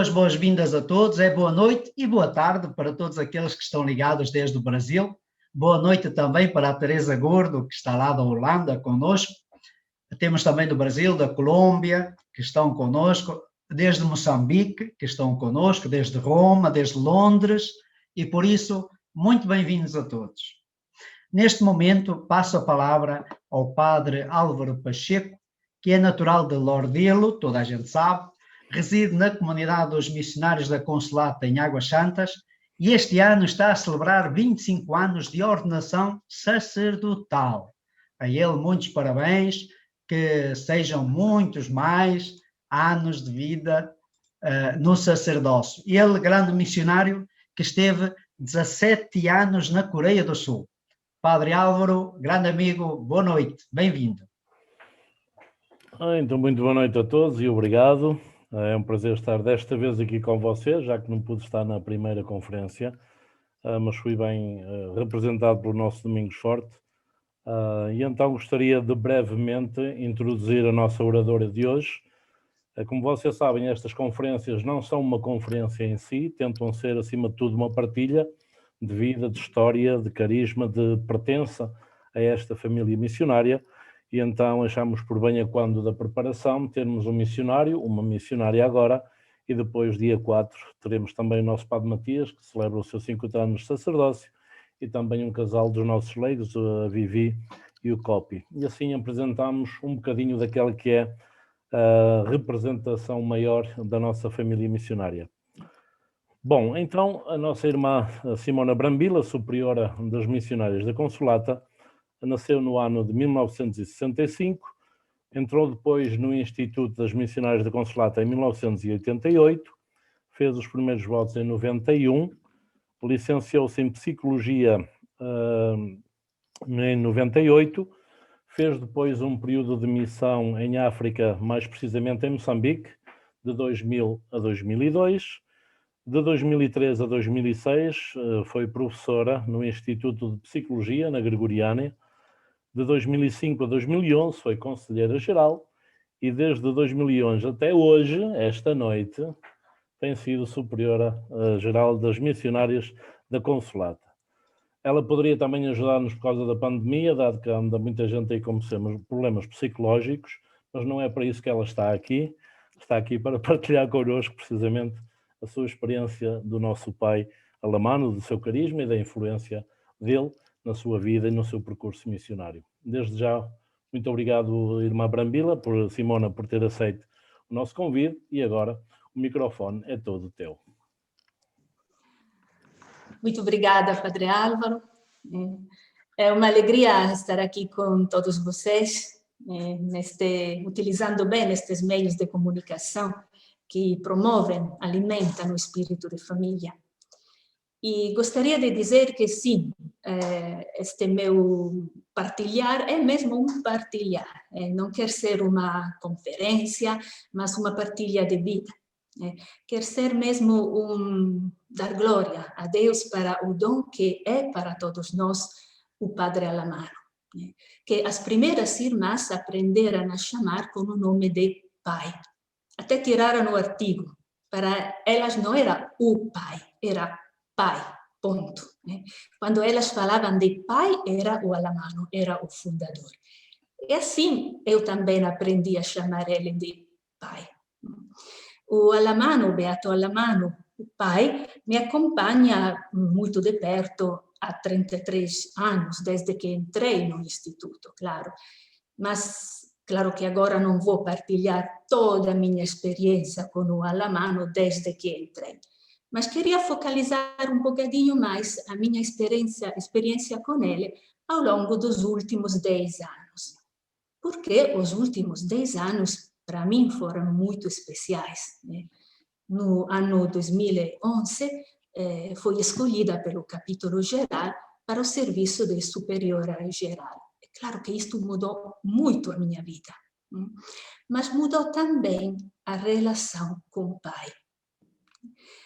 as boas-vindas a todos, boa noite e boa tarde para todos aqueles que estão ligados desde o Brasil. Boa noite também para a Teresa Gordo, que está lá da Holanda conosco. Temos também do Brasil, da Colômbia, que estão conosco, desde Moçambique, que estão conosco, desde Roma, desde Londres, e por isso, muito bem-vindos a todos. Neste momento, passo a palavra ao Padre Álvaro Pacheco, que é natural de Lordelo, toda a gente sabe, reside na comunidade dos missionários da Consolata em Águas Santas e este ano está a celebrar 25 anos de ordenação sacerdotal. A ele muitos parabéns, que sejam muitos mais anos de vida no sacerdócio. Ele, grande missionário, que esteve 17 anos na Coreia do Sul. Padre Álvaro, grande amigo, boa noite, bem-vindo. Então, muito boa noite a todos e obrigado. É um prazer estar desta vez aqui com vocês, já que não pude estar na primeira conferência, mas fui bem representado pelo nosso Domingos Forte. E então gostaria de brevemente introduzir a nossa oradora de hoje. Como vocês sabem, estas conferências não são uma conferência em si, tentam ser, acima de tudo, uma partilha de vida, de história, de carisma, de pertença a esta família missionária. E então achamos por bem a quando da preparação termos um missionário, uma missionária agora, e depois, dia 4, teremos também o nosso Padre Matias, que celebra os seus 50 anos de sacerdócio, e também um casal dos nossos leigos, a Vivi e o Copi. E assim apresentamos um bocadinho daquela que é a representação maior da nossa família missionária. Bom, então a nossa irmã Simona Brambila, superiora das missionárias da Consolata, nasceu no ano de 1965, entrou depois no Instituto das Missionárias da Consolata em 1988, fez os primeiros votos em 91, licenciou-se em Psicologia em 98, fez depois um período de missão em África, mais precisamente em Moçambique, de 2000 a 2002, de 2003 a 2006 foi professora no Instituto de Psicologia, na Gregoriana. De 2005 a 2011 foi conselheira-geral e desde 2011 até hoje, esta noite, tem sido superiora-geral das missionárias da Consolata. Ela poderia também ajudar-nos por causa da pandemia, dado que anda muita gente aí com problemas psicológicos, mas não é para isso que ela está aqui. Está aqui para partilhar connosco precisamente a sua experiência do nosso pai Alamano, do seu carisma e da influência dele na sua vida e no seu percurso missionário. Desde já, muito obrigado, irmã Brambila, Simona, por ter aceito o nosso convite e agora o microfone é todo teu. Muito obrigada, Padre Álvaro. É uma alegria estar aqui com todos vocês, utilizando bem estes meios de comunicação que promovem, alimentam o espírito de família. E gostaria de dizer que sim, este meu partilhar é mesmo um partilhar, não quer ser uma conferência, mas uma partilha de vida. Quer ser mesmo dar glória a Deus para o dom que é para todos nós o Padre Alamano, que as primeiras irmãs aprenderam a chamar com o nome de Pai. Até tiraram o artigo, para elas não era o Pai, era Pai, ponto. Quando elas falavam de Pai, era o Alamano, era o fundador. E assim eu também aprendi a chamar ele de Pai. O Alamano, o Beato Alamano, o pai, me acompanha muito de perto há 33 anos, desde que entrei no Instituto, claro. Mas, claro que agora não vou partilhar toda a minha experiência com o Alamano desde que entrei. Mas queria focalizar um bocadinho mais a minha experiência com ele ao longo dos últimos 10 anos. Porque os últimos 10 anos, para mim, foram muito especiais. No ano 2011, fui escolhida pelo capítulo geral para o serviço de superiora geral. É claro que isto mudou muito a minha vida, mas mudou também a relação com o pai.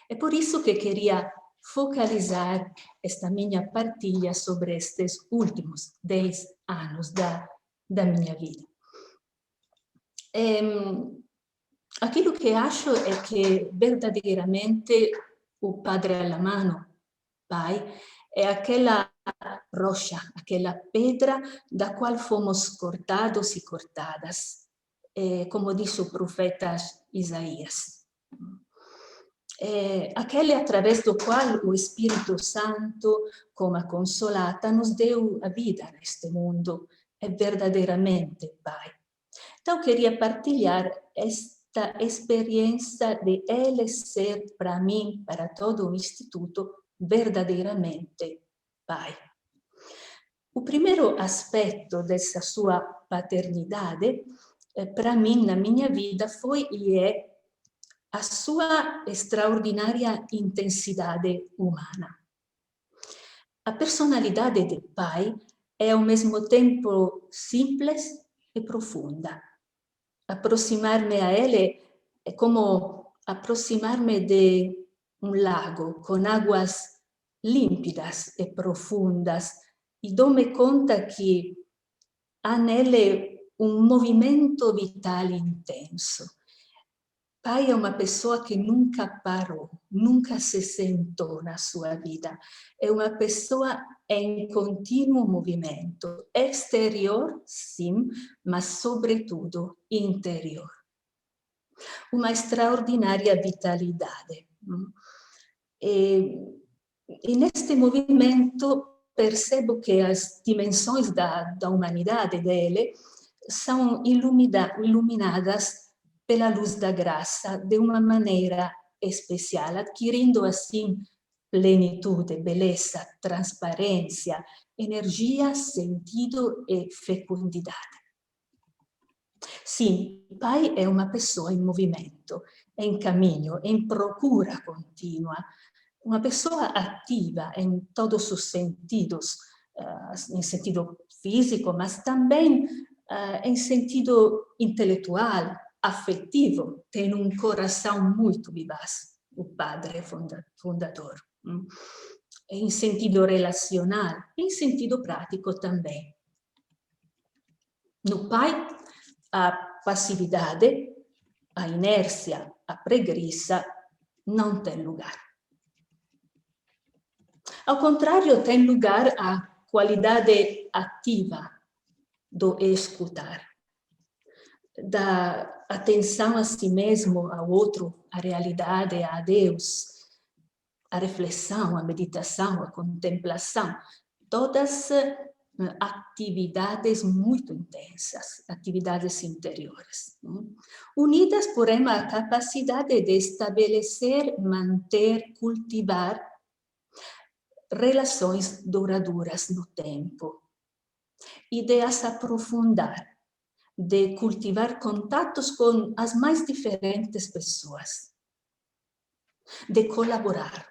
É por isso que queria focalizar esta minha partilha sobre estes últimos 10 anos da minha vida. aquilo que acho é que verdadeiramente o Padre alla mano, Pai, é aquela rocha, aquela pedra da qual fomos cortados e cortadas, como disse o profeta Isaías. Aquele através do qual o Espírito Santo, como a Consolata, nos deu a vida neste mundo, é verdadeiramente Pai. Então, queria partilhar esta experiência de ele ser, para mim, para todo o Instituto, verdadeiramente Pai. O primeiro aspecto dessa sua paternidade, para mim, na minha vida, foi e é a sua extraordinária intensidade humana. A personalidade de Pai é ao mesmo tempo simples e profunda. Aproximar-me a ele é como aproximar-me de um lago com águas límpidas e profundas e dou-me conta que há nele um movimento vital intenso. Pai é uma pessoa que nunca parou, nunca se sentou na sua vida. É uma pessoa em contínuo movimento, exterior, sim, mas sobretudo interior. Uma extraordinária vitalidade. E neste movimento percebo que as dimensões da humanidade dele são iluminadas pela luz da graça de uma maneira especial, adquirindo assim plenitude, beleza, transparência, energia, sentido e fecundidade. Sim, Pai é uma pessoa em movimento, em caminho, em procura contínua, uma pessoa ativa em todos os sentidos, em sentido físico, mas também em sentido intelectual, afetivo, tem um coração muito vivaz, o padre fundador. Em sentido relacional, em sentido prático também. No Pai, a passividade, a inércia, a preguiça não tem lugar. Ao contrário, tem lugar a qualidade ativa do escutar, da atenção a si mesmo, ao outro, à realidade, a Deus, a reflexão, a meditação, a contemplação, todas atividades muito intensas, atividades interiores, unidas, porém, à capacidade de estabelecer, manter, cultivar relações duradouras no tempo e de as aprofundar, de cultivar contatos com as mais diferentes pessoas, de colaborar,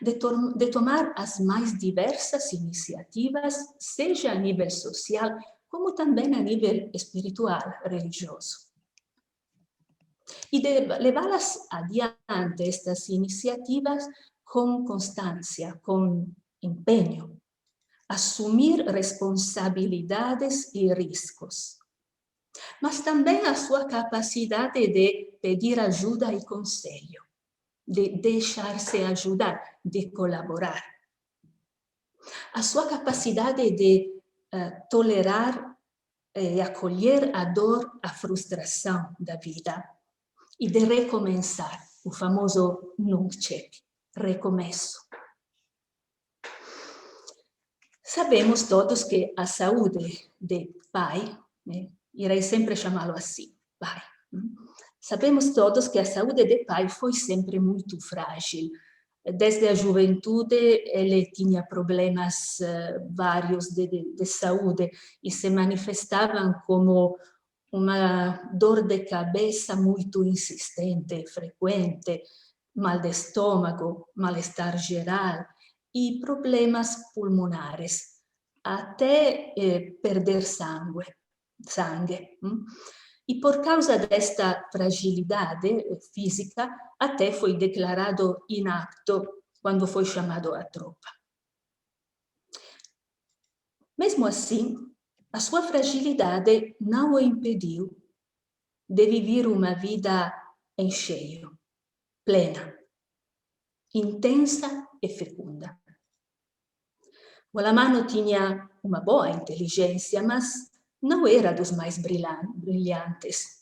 de tomar as mais diversas iniciativas, seja a nível social, como também a nível espiritual, religioso. E de levá-las adiante, estas iniciativas, com constância, com empenho, assumir responsabilidades e riscos, mas também a sua capacidade de pedir ajuda e conselho, de deixar-se ajudar, de colaborar. A sua capacidade de tolerar e acolher a dor, a frustração da vida e de recomeçar, o famoso nunc recomeço. Sabemos todos que a saúde de Pai, irei sempre chamá-lo assim, Pai. Sabemos todos que a saúde de Pai foi sempre muito frágil. Desde a juventude ele tinha problemas vários de saúde e se manifestavam como uma dor de cabeça muito insistente, frequente, mal de estômago, mal-estar geral e problemas pulmonares, até perder sangue. E por causa desta fragilidade física, até foi declarado inapto quando foi chamado à tropa. Mesmo assim, a sua fragilidade não o impediu de viver uma vida em cheio, plena, intensa e fecunda. O Alamano tinha uma boa inteligência, mas não era dos mais brilhantes.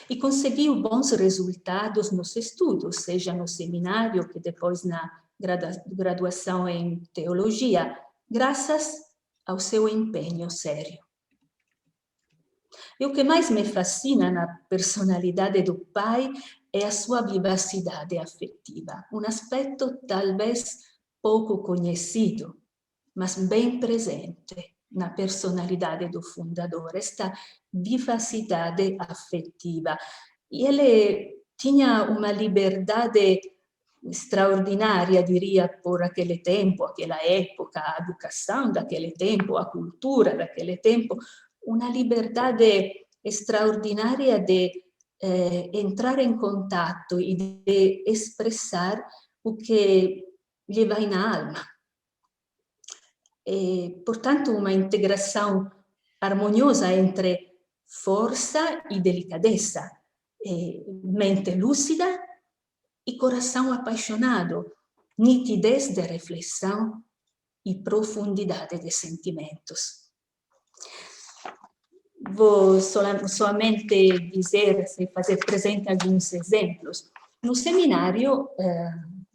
E conseguiu bons resultados nos estudos, seja no seminário, que depois na graduação em teologia, graças ao seu empenho sério. E o que mais me fascina na personalidade do pai é a sua vivacidade afetiva, um aspecto talvez pouco conhecido, mas bem presente na personalidade do fundador, esta vivacidade afetiva. E ele tinha uma liberdade extraordinária, diria, por aquele tempo, aquela época, a educação daquele tempo, a cultura daquele tempo, uma liberdade extraordinária de entrar em contato e de expressar o que lhe vai na alma. E, portanto, uma integração harmoniosa entre força e delicadeza, mente lúcida e coração apaixonado, nitidez de reflexão e profundidade de sentimentos. Vou somente dizer, fazer presente alguns exemplos. No seminário,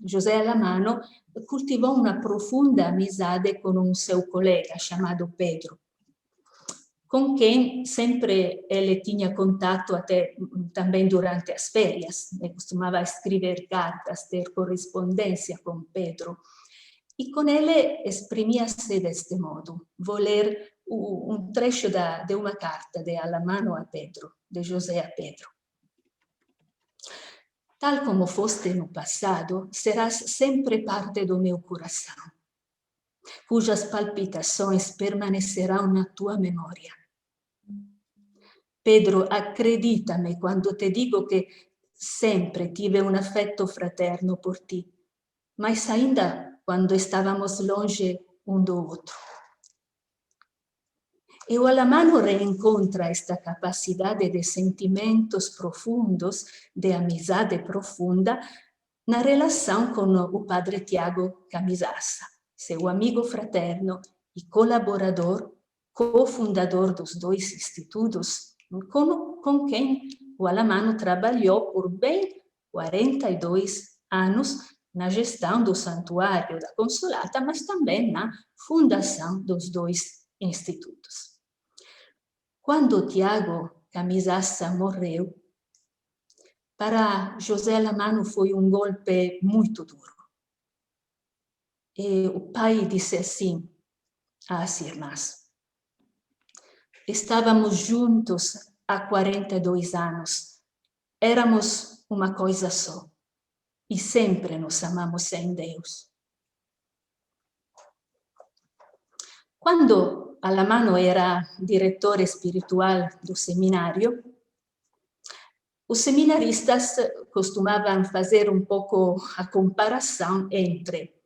José Alamano cultivou uma profunda amizade com um seu colega chamado Pedro, com quem sempre ele tinha contato até também durante as férias. Ele costumava escrever cartas, ter correspondência com Pedro. E com ele exprimia-se deste modo. Vou ler um trecho de uma carta de Alamano a Pedro, de José a Pedro. Tal como foste no passado, serás sempre parte do meu coração, cujas palpitações permanecerão na tua memória. Pedro, acredita-me quando te digo que sempre tive um afeto fraterno por ti, mas ainda quando estávamos longe um do outro. E o Alamano reencontra esta capacidade de sentimentos profundos, de amizade profunda, na relação com o padre Tiago Camisassa, seu amigo fraterno e colaborador, cofundador dos dois institutos, com quem o Alamano trabalhou por bem 42 anos na gestão do Santuário da Consolata, mas também na fundação dos dois institutos. Quando Tiago Camisassa morreu, para José Alamano foi um golpe muito duro. E o pai disse assim às irmãs: estávamos juntos há 42 anos, éramos uma coisa só e sempre nos amamos em Deus. Quando Alamano era direttore espiritual do seminário, os seminaristas costumavam fazer um pouco a comparação entre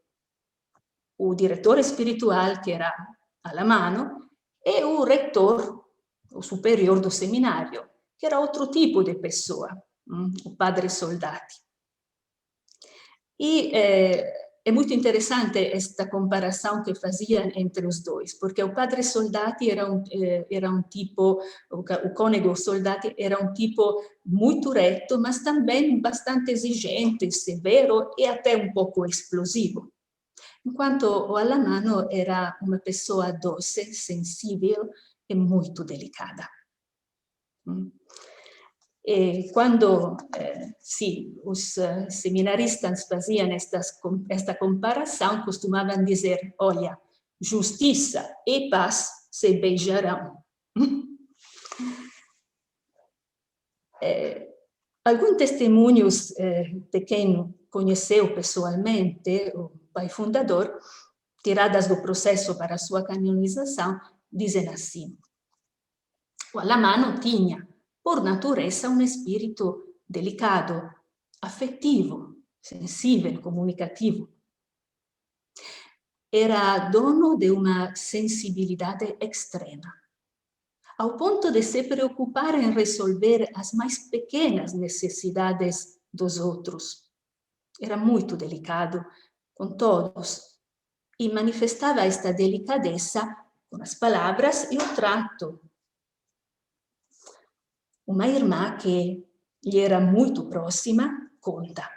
o direttore espiritual, que era Alamano, e o reitor, o superior do seminário, que era outro tipo de pessoa, o padre Soldati. E é muito interessante esta comparação que faziam entre os dois, porque o padre Soldati era um tipo, o cônego Soldati era um tipo muito reto, mas também bastante exigente, severo e até um pouco explosivo. Enquanto o Alamano era uma pessoa doce, sensível e muito delicada. E quando os seminaristas faziam esta comparação, costumavam dizer: olha, justiça e paz se beijarão. Alguns testemunhos de quem conheceu pessoalmente o pai fundador, tiradas do processo para sua canonização, dizem assim: o Alamano tinha, por natureza, um espírito delicado, afetivo, sensível, comunicativo. Era dono de uma sensibilidade extrema. ao ponto de se preocupar em resolver as mais pequenas necessidades dos outros. Era muito delicado com todos e manifestava esta delicadeza com as palavras e o trato. Uma irmã que lhe era muito próxima conta: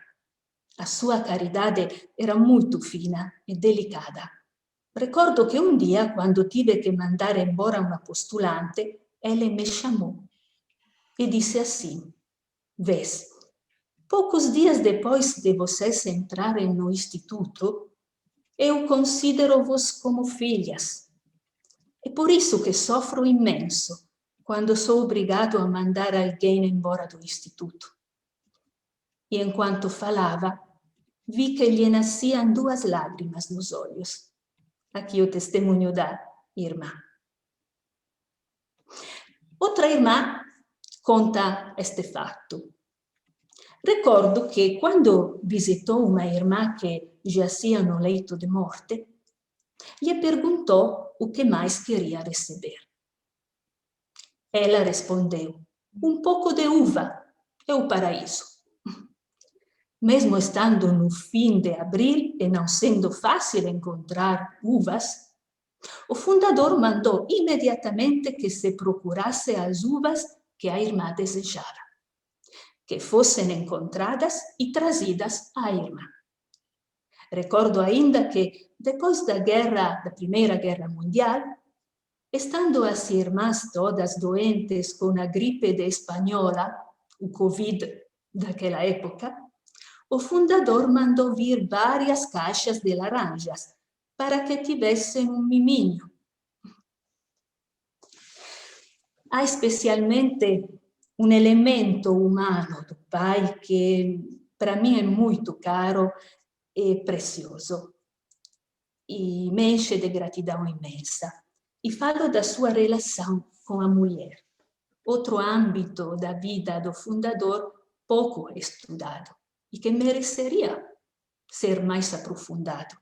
a sua caridade era muito fina e delicada. Ricordo che un dia, quando tive che mandare embora una postulante, ela me chamou e disse assim: "Vês, poucos dias depois de vocês entrarem no instituto, eu considero-vos como filhas. É por isso que sofro imenso quando sou obrigado a mandar alguém embora do instituto." E enquanto falava, vi que lhe nasciam 2 lágrimas nos olhos. Aqui o testemunho da irmã. Outra irmã conta este fato. Ricordo che quando visitou uma irmã que giacía no leito de morte, lhe perguntou o que mais queria receber. Ela respondeu: "Um pouco de uva é o paraíso." Mesmo estando no fim de abril e não sendo fácil encontrar uvas, o fundador mandou imediatamente que se procurasse as uvas que a irmã desejara, que fossem encontradas e trazidas à irmã. Recordo ainda que, depois da Primeira Guerra Mundial, estando as irmãs todas doentes com a gripe espanhola, o Covid daquela época, o fundador mandou vir várias caixas de laranjas para que tivessem um miminho. Há especialmente um elemento humano do pai que para mim é muito caro e precioso e me enche de gratidão imensa. E falo da sua relação com a mulher, outro âmbito da vida do fundador pouco estudado e que mereceria ser mais aprofundado.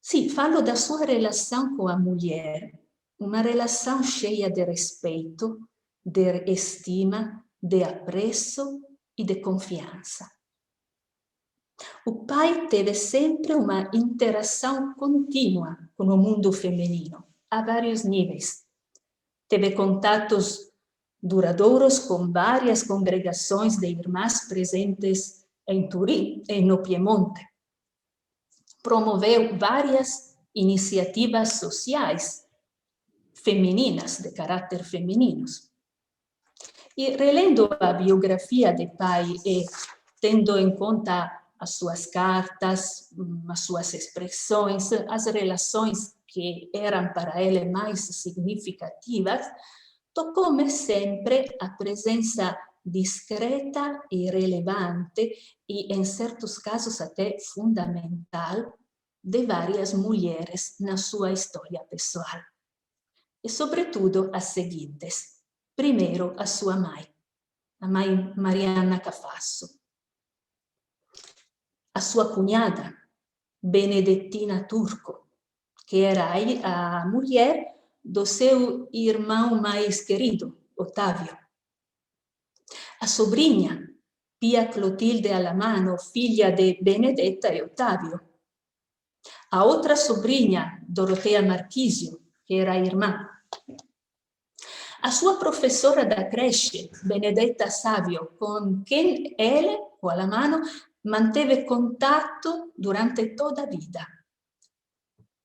Sim, falo da sua relação com a mulher, uma relação cheia de respeito, de estima, de apreço e de confiança. O pai teve sempre uma interação contínua com o mundo feminino, a vários níveis. Teve contatos duradouros com várias congregações de irmãs presentes em Turim e no Piemonte. Promoveu várias iniciativas sociais femininas, de caráter femininos. E relendo a biografia de pai e tendo em conta as suas cartas, as suas expressões, as relações que eram para ele mais significativas, tocou-me sempre a presença discreta e relevante e, em certos casos, até fundamental, de várias mulheres na sua história pessoal. E, sobretudo, as seguintes. Primeiro, a sua mãe, a mãe Mariana Cafasso. A sua cunhada, Benedettina Turco, que era a mulher do seu irmão mais querido, Otávio. A sobrinha, Pia Clotilde Alamano, filha de Benedetta e Otávio. A outra sobrinha, Dorotea Marchisio, que era a irmã. A sua professora da creche, Benedetta Savio, com quem ele, o Alamano, manteve contatto durante toda a vida.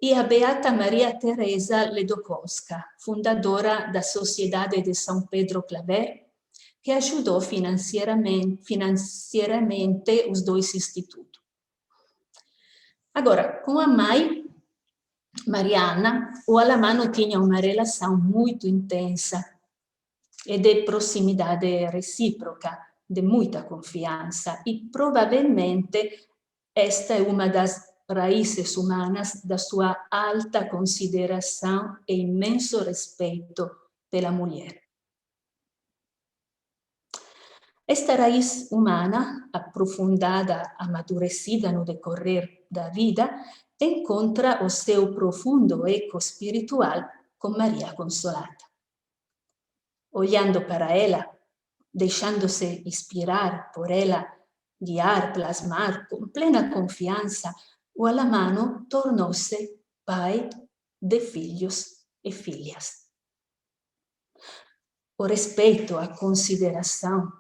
E a Beata Maria Teresa Ledokowska, fundadora da Sociedade de São Pedro Claver, que ajudou financeiramente os 2 institutos. Agora, com a mãe, Mariana, o Alamano tinha uma relação muito intensa e de proximidade recíproca, de muita confiança, e provavelmente esta é uma das raízes humanas da sua alta consideração e imenso respeito pela mulher. Esta raiz humana, aprofundada, amadurecida no decorrer da vida, encontra o seu profundo eco espiritual con María Consolata. Olhando para ela, deixando-se inspirar por ela, guiar, plasmar com plena confiança, o Alamano tornou-se pai de filhos e filhas. O respeito, a consideração,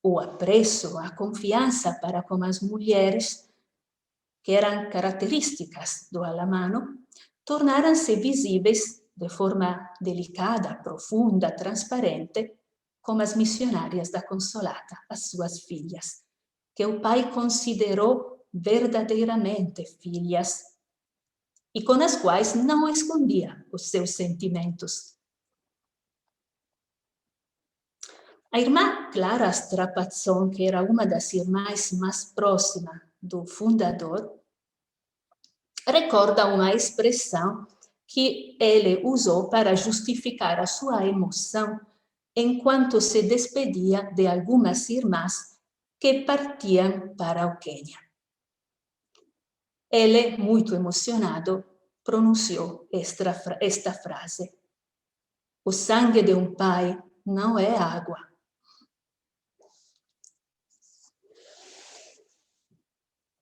o apreço, a confiança para com as mulheres, que eram características do Alamano, tornaram-se visíveis de forma delicada, profunda, transparente, como as missionárias da Consolata, as suas filhas, que o pai considerou verdadeiramente filhas e com as quais não escondia os seus sentimentos. A irmã Clara Strapazzon, que era uma das irmãs mais próximas do fundador, recorda uma expressão que ele usou para justificar a sua emoção enquanto se despedia de algumas irmãs que partiam para o Quênia. Ele, muito emocionado, pronunciou esta frase: o sangue de um pai não é água.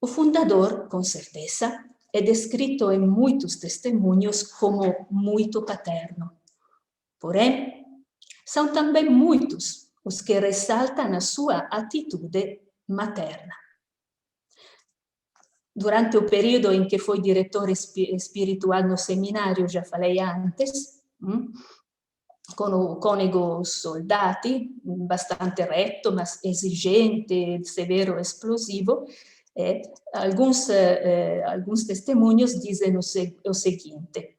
O fundador, com certeza, é descrito em muitos testemunhos como muito paterno. Porém, são também muitos os que ressaltam a sua atitude materna. Durante o período em que foi diretor espiritual no seminário, já falei antes, com o cônego Soldati, bastante reto, mas exigente, severo, explosivo, alguns testemunhos dizem o seguinte: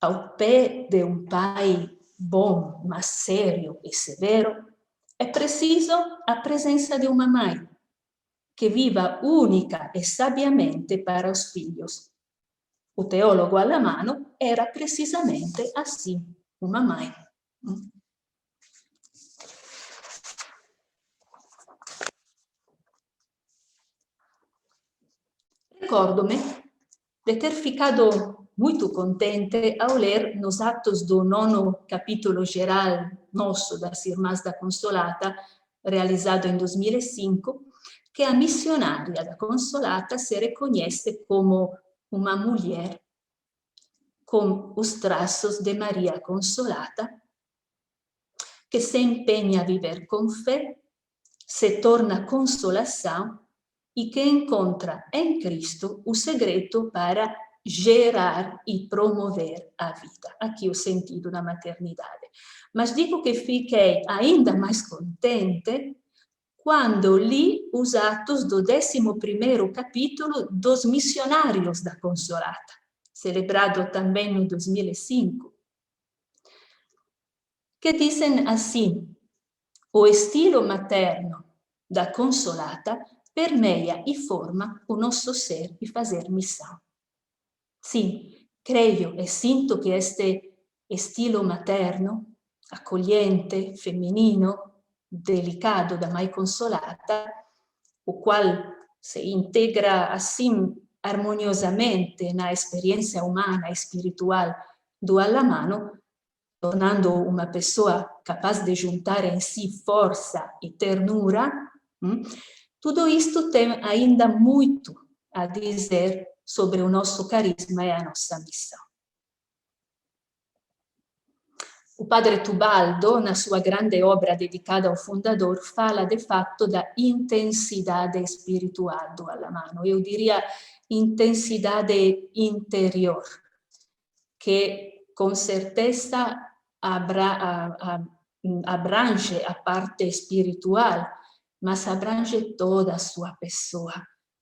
ao pé de um pai bom, mas sério e severo, é preciso a presença de uma mãe que viva única e sabiamente para os filhos. O teólogo Alamano era precisamente assim, uma mãe. Recordo-me de ter ficado muito contente ao ler nos atos do 9º capítulo geral nosso das Irmãs da Consolata, realizado em 2005, que a missionária da Consolata se reconhece como uma mulher com os traços de Maria Consolata, que se empenha a viver com fé, se torna consolação e que encontra em Cristo o segredo para gerar e promover a vida. Aqui o sentido da maternidade. Mas digo que fiquei ainda mais contente quando li os atos do 11º capítulo dos Missionários da Consolata, celebrado também no 2005, que dizem assim: o estilo materno da Consolata permeia e forma o nosso ser e fazer missão. Sim, creio e sinto que este estilo materno, accogliente, feminino, delicado da Mãe Consolata, o qual se integra assim harmoniosamente na experiência humana e espiritual do Alamano, tornando uma pessoa capaz de juntar em si força e ternura, tudo isto tem ainda muito a dizer sobre o nosso carisma e a nossa missão. O padre Tubaldo, na sua grande obra dedicada ao fundador, fala de fato da intensidade espiritual do Alamano. Eu diria intensidade interior, que com certeza abrange a parte espiritual, mas abrange toda a sua pessoa,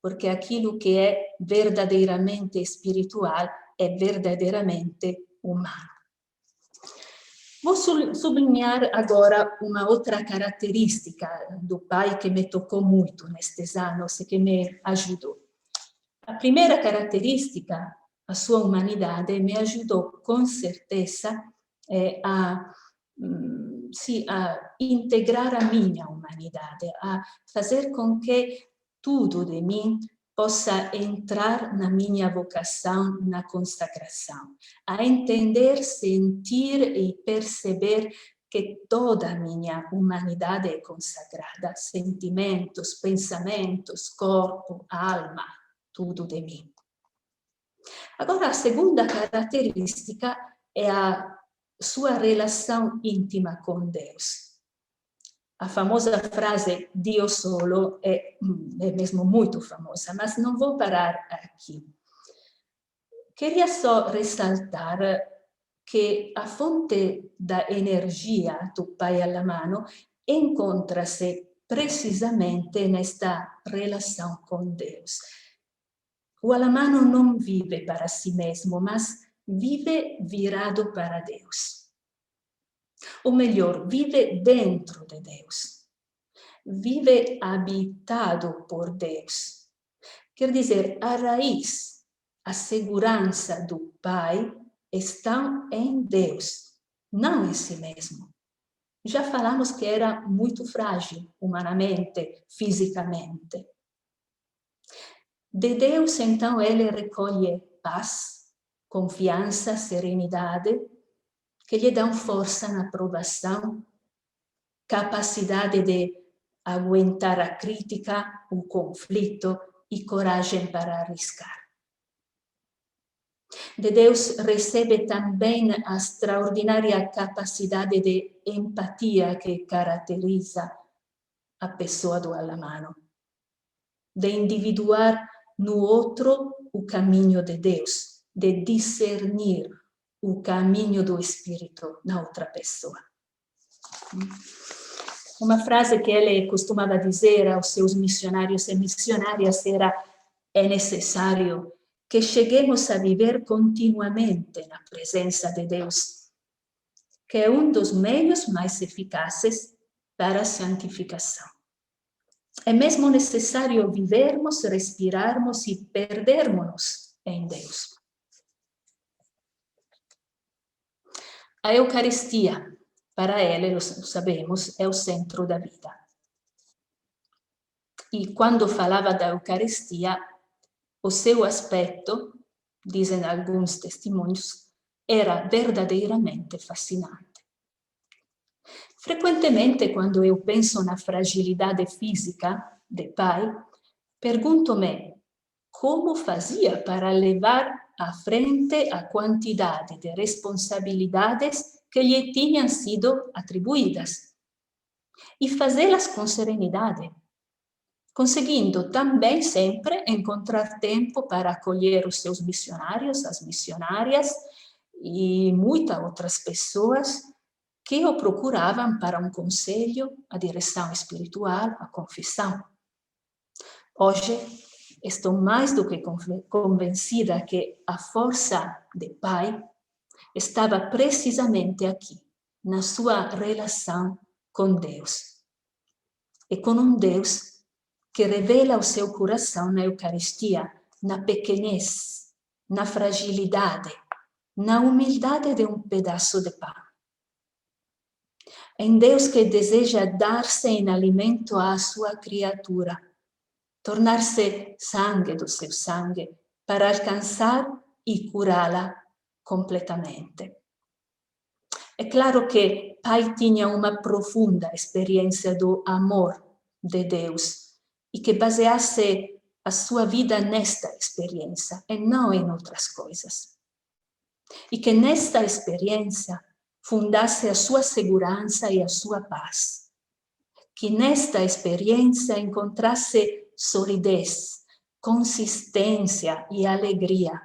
porque aquilo que é verdadeiramente espiritual é verdadeiramente humano. Vou sublinhar agora uma outra característica do pai que me tocou muito nestes anos e que me ajudou. A primeira característica, a sua humanidade, me ajudou com certeza a integrar a minha humanidade, a fazer com que tudo de mim possa entrar na minha vocação, na consagração, a entender, sentir e perceber que toda a minha humanidade é consagrada, sentimentos, pensamentos, corpo, alma, tudo de mim. Agora, a segunda característica é a sua relação íntima com Deus. A famosa frase Dio solo é mesmo muito famosa, mas não vou parar aqui. Queria só ressaltar que a fonte da energia do Pai alla mano encontra-se precisamente nesta relação com Deus. O alla mano não vive para si mesmo, mas vive virado para Deus. Ou melhor, vive dentro de Deus. Vive habitado por Deus. Quer dizer, a raiz, a segurança do Pai estão em Deus, não em si mesmo. Já falamos que era muito frágil, humanamente, fisicamente. De Deus, então, ele recolhe paz, confiança, serenidade, que lhe dão força na provação, capacidade de aguentar a crítica, o conflito e coragem para arriscar. De Deus recebe também a extraordinária capacidade de empatia que caracteriza a pessoa do alla mano, de individuar no outro o caminho de Deus, de discernir o caminho do Espírito na outra pessoa. Uma frase que ele costumava dizer aos seus missionários e missionárias era: é necessário que cheguemos a viver continuamente na presença de Deus, que é um dos meios mais eficazes para a santificação. É mesmo necessário vivermos, respirarmos e perdermos-nos em Deus. A Eucaristia, para ele, lo sabemos, é o centro da vida. E quando falava da Eucaristia, o seu aspecto, dizem alguns testemunhos, era verdadeiramente fascinante. Frequentemente, quando eu penso na fragilidade física de pai, pergunto-me como fazia para levar à frente a quantidade de responsabilidades que lhe tinham sido atribuídas e fazê-las com serenidade, conseguindo também sempre encontrar tempo para acolher os seus missionários, as missionárias e muitas outras pessoas que o procuravam para um conselho, a direção espiritual, a confissão. Hoje, estou mais do que convencida que a força de Pai estava precisamente aqui, na sua relação com Deus. E com um Deus que revela o seu coração na Eucaristia, na pequenez, na fragilidade, na humildade de um pedaço de pão. Em Deus que deseja dar-se em alimento à sua criatura, tornar-se sangue do seu sangue, para alcançar e curá-la completamente. É claro que Pai tinha uma profunda experiência do amor de Deus e que baseasse a sua vida nesta experiência e não em outras coisas. E que nesta experiência fundasse a sua segurança e a sua paz. Que nesta experiência encontrasse solidez, consistência e alegria.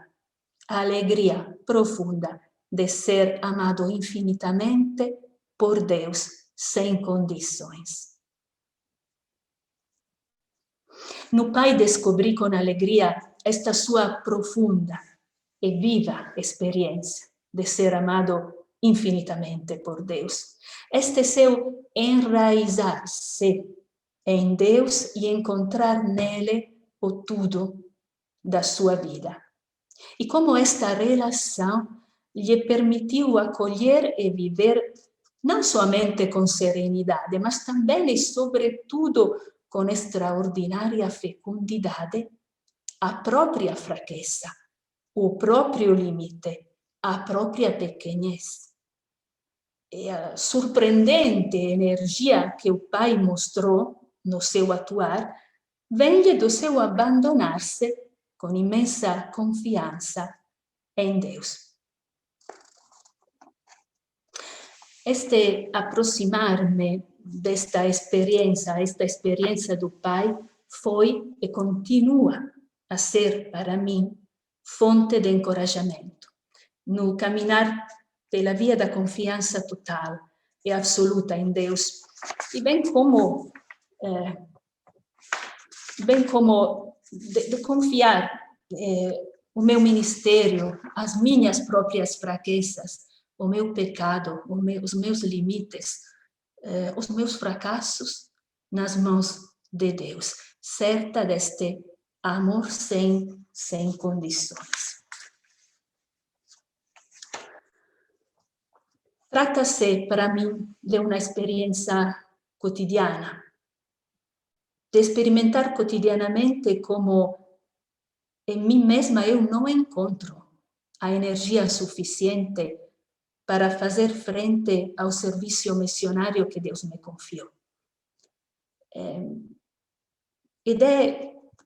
A alegria profunda de ser amado infinitamente por Deus sem condições. No Pai descobri com alegria esta sua profunda e viva experiência de ser amado infinitamente por Deus. Este seu enraizar-se em Deus e encontrar nele o tudo da sua vida. E como esta relação lhe permitiu acolher e viver não somente com serenidade, mas também e sobretudo com extraordinária fecundidade a própria fraqueza, o próprio limite, a própria pequenez. E a surpreendente energia que o Pai mostrou no seu atuar vem do seu abandonar-se com imensa confiança em Deus. Este aproximar-me desta experiência, esta experiência do Pai, foi e continua a ser para mim fonte de encorajamento no caminhar pela via da confiança total e absoluta em Deus, e bem como de confiar o meu ministério, as minhas próprias fraquezas, o meu pecado, os meus limites, os meus fracassos nas mãos de Deus, certa deste amor sem condições. Trata-se, para mim, de uma experiência cotidiana, de experimentar cotidianamente como em mim mesma eu não encontro a energia suficiente para fazer frente ao serviço missionário que Deus me confiou. E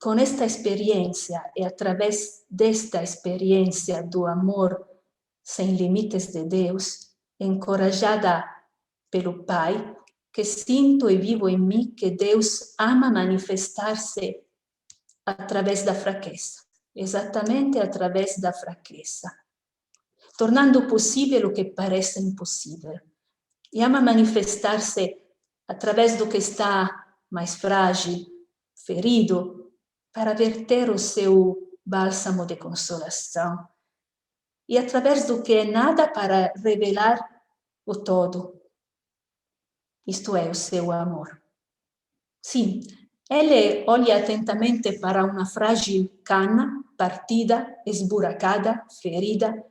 com esta experiência, e através desta experiência do amor sem limites de Deus, encorajada pelo Pai, que sinto e vivo em mim que Deus ama manifestar-se através da fraqueza, exatamente através da fraqueza, tornando possível o que parece impossível. E ama manifestar-se através do que está mais frágil, ferido, para verter o seu bálsamo de consolação. E através do que é nada para revelar o todo, isto é, o seu amor. Sim, ele olha atentamente para uma frágil cana, partida, esburacada, ferida,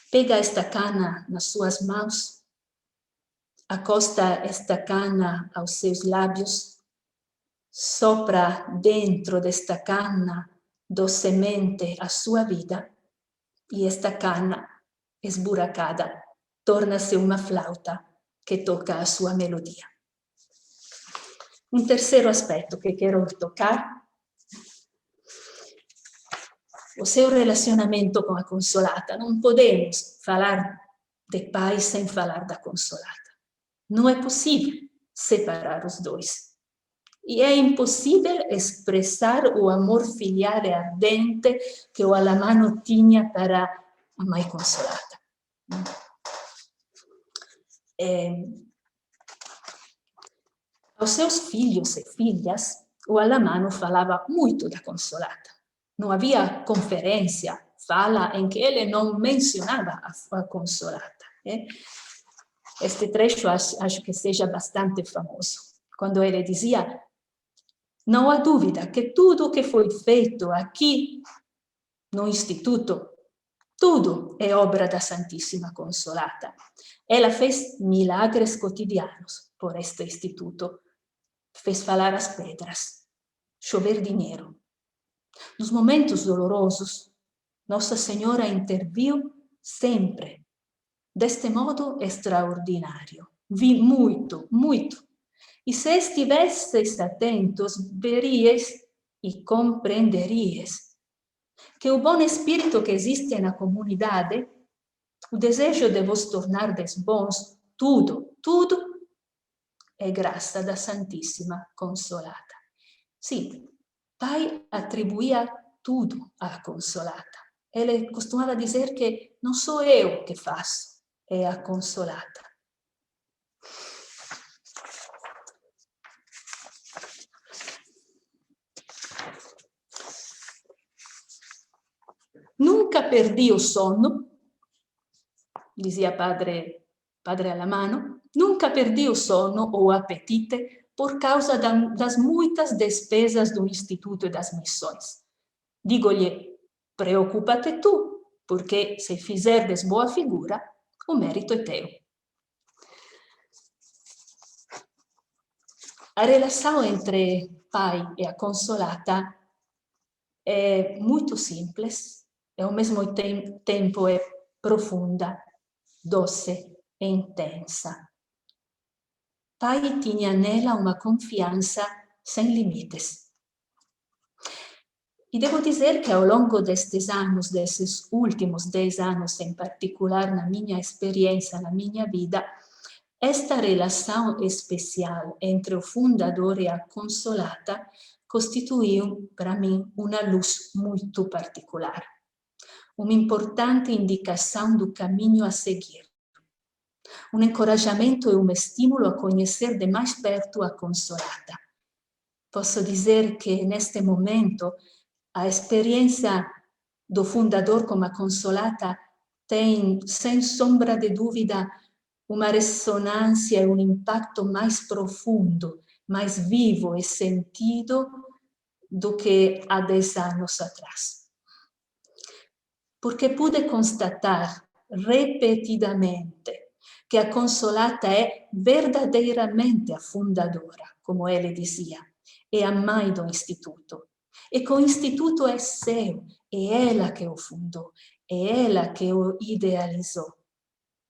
pega esta cana nas suas mãos, acosta esta cana aos seus lábios, sopra dentro desta cana docemente a sua vida, e esta cana esburacada torna-se uma flauta que toca a sua melodia. Um terceiro aspecto que quero tocar, o seu relacionamento com a Consolata. Não podemos falar de Pai sem falar da Consolata. Não é possível separar os dois. E é impossível expressar o amor filial e ardente que o Alamano tinha para a Mãe Consolata. Aos seus filhos e filhas, o Alamano falava muito da Consolata. Não havia conferência, fala em que ele não mencionava a Consolata. Este trecho acho que seja bastante famoso, quando ele dizia: não há dúvida que tudo o que foi feito aqui no Instituto, tudo é obra da Santíssima Consolata. Ela fez milagres cotidianos por este Instituto. Fez falar as pedras, chover dinheiro. Nos momentos dolorosos, Nossa Senhora interviu sempre, deste modo extraordinário. Vi muito, muito. E se estivesseis atentos, veríeis e compreenderíeis que o bom espírito que existe na comunidade, o desejo de vos tornardes bons, tudo é graça da Santíssima Consolata. Sim, Pai atribuía tudo à Consolata. Ele costumava dizer que não sou eu que faço, é a Consolata. Nunca perdi o sono, dizia padre Alamano, nunca perdi o sono ou o apetite por causa das muitas despesas do Instituto e das missões. Digo-lhe, preocupa-te tu, porque se fizerdes boa figura, o mérito é teu. A relação entre Pai e a Consolata é muito simples e ao mesmo tempo é profunda, doce e intensa. Pai tinha nela uma confiança sem limites. E devo dizer que ao longo destes anos, desses últimos 10 anos em particular, na minha experiência, na minha vida, esta relação especial entre o fundador e a Consolata costituiu para mim uma luz muito particular, uma importante indicação do caminho a seguir, um encorajamento e um estímulo a conhecer de mais perto a Consolata. Posso dizer que neste momento a experiência do fundador com a Consolata tem, sem sombra de dúvida, uma ressonância e um impacto mais profundo, mais vivo e sentido do que há 10 anos atrás. Porque pude constatar repetidamente que a Consolata é verdadeiramente a fundadora, como ele dizia, é a mãe do Instituto. E que o Instituto é seu, é ela que o fundou, é ela que o idealizou,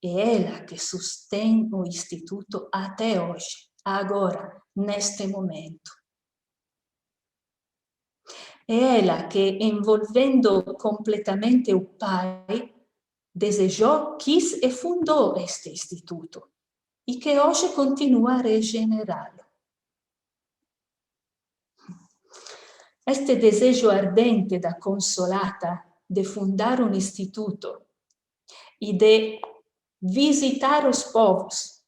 é ela que sustém o Instituto até hoje, agora, neste momento. É ela que, envolvendo completamente o pai, desejou, quis e fundou este Instituto, e que hoje continua a regenerá-lo. Este desejo ardente da Consolata de fundar um instituto e de visitar os povos,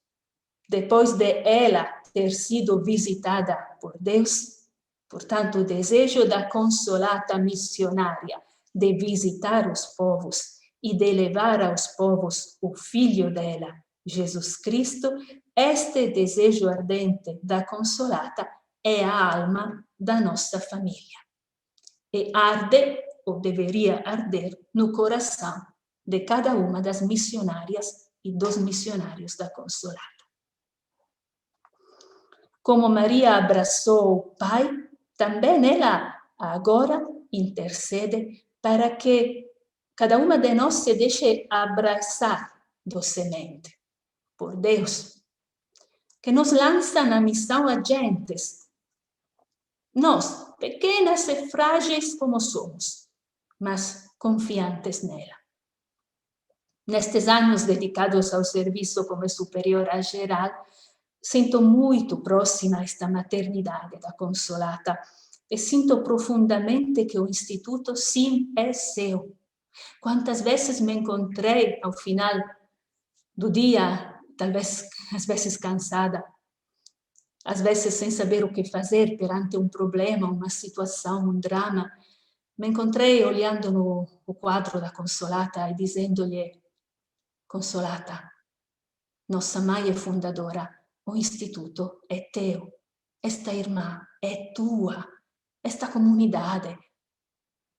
depois de ela ter sido visitada por Deus, portanto, o desejo da Consolata missionária de visitar os povos e de levar aos povos o Filho dela, Jesus Cristo, este desejo ardente da Consolata é a alma da nossa família. E arde, ou deveria arder, no coração de cada uma das missionárias e dos missionários da Consolata. Como Maria abraçou o Pai, também ela agora intercede para que cada uma de nós se deixe abraçar docemente por Deus, que nos lança na missão a gentes. Nós, pequenas e frágeis como somos, mas confiantes nela. Nestes anos dedicados ao serviço como superiora geral, sinto muito próxima esta maternidade da Consolata e sinto profundamente que o Instituto, sim, é seu. Quantas vezes me encontrei ao final do dia, talvez às vezes cansada, às vezes sem saber o que fazer perante um problema, uma situação, um drama, me encontrei olhando no quadro da Consolata e dizendo-lhe: Consolata, nossa mãe e fundadora, o Instituto é teu, esta irmã é tua, esta comunidade,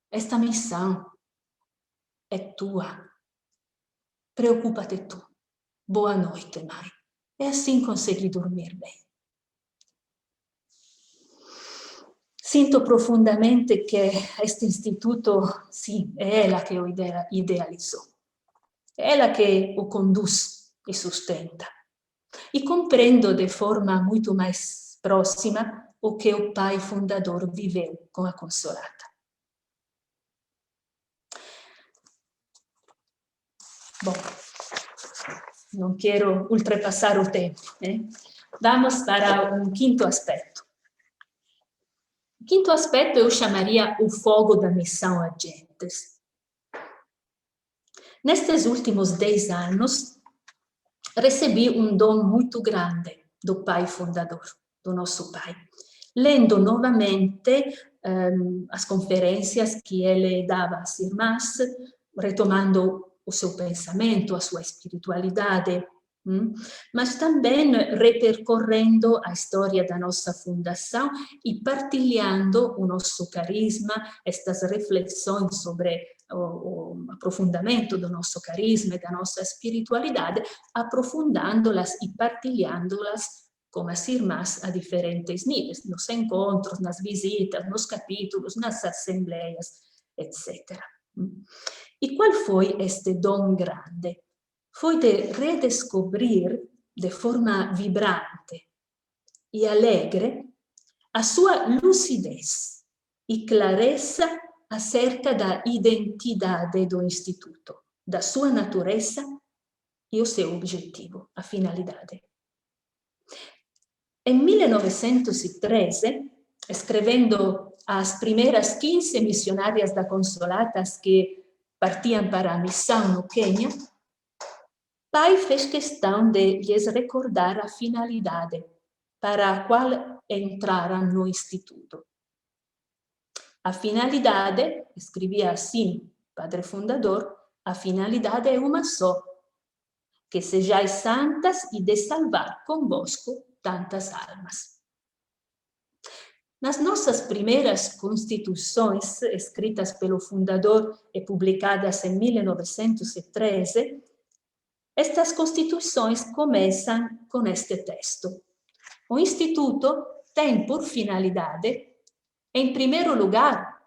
esta missão é tua. Preocupa-te tu. Boa noite, mãe. E assim consegui dormir bem. Sinto profundamente que este Instituto, sim, é ela que o idealizou. É ela que o conduz e sustenta. E compreendo de forma muito mais próxima o que o pai fundador viveu com a Consolata. Bom, não quero ultrapassar o tempo, né? Vamos para um quinto aspecto. O quinto aspecto eu chamaria o fogo da missão a gentes. Nestes últimos 10 anos, recebi um dom muito grande do pai fundador, do nosso pai. Lendo novamente as conferências que ele dava às irmãs, retomando o seu pensamento, a sua espiritualidade, mas também repercorrendo a história da nossa fundação e partilhando o nosso carisma, estas reflexões sobre o aprofundamento do nosso carisma e da nossa espiritualidade, aprofundando-las e partilhando-las com as irmãs a diferentes níveis, nos encontros, nas visitas, nos capítulos, nas assembleias, etc. E qual foi este dom grande? Foi de redescobrir de forma vibrante e alegre a sua lucidez e clareza acerca da identidade do Instituto, da sua natureza e o seu objetivo, a finalidade. Em 1913, escrevendo as primeiras 15 missionárias da Consolatas que partiam para a missão no Quênia, Pai fez questão de lhes recordar a finalidade para a qual entraram no Instituto. A finalidade, escrevia assim Padre Fundador, a finalidade é uma só, que sejais santas e de salvar convosco tantas almas. Nas nossas primeiras constituições, escritas pelo fundador e publicadas em 1913, estas constituições começam com este texto. O Instituto tem por finalidade, em primeiro lugar,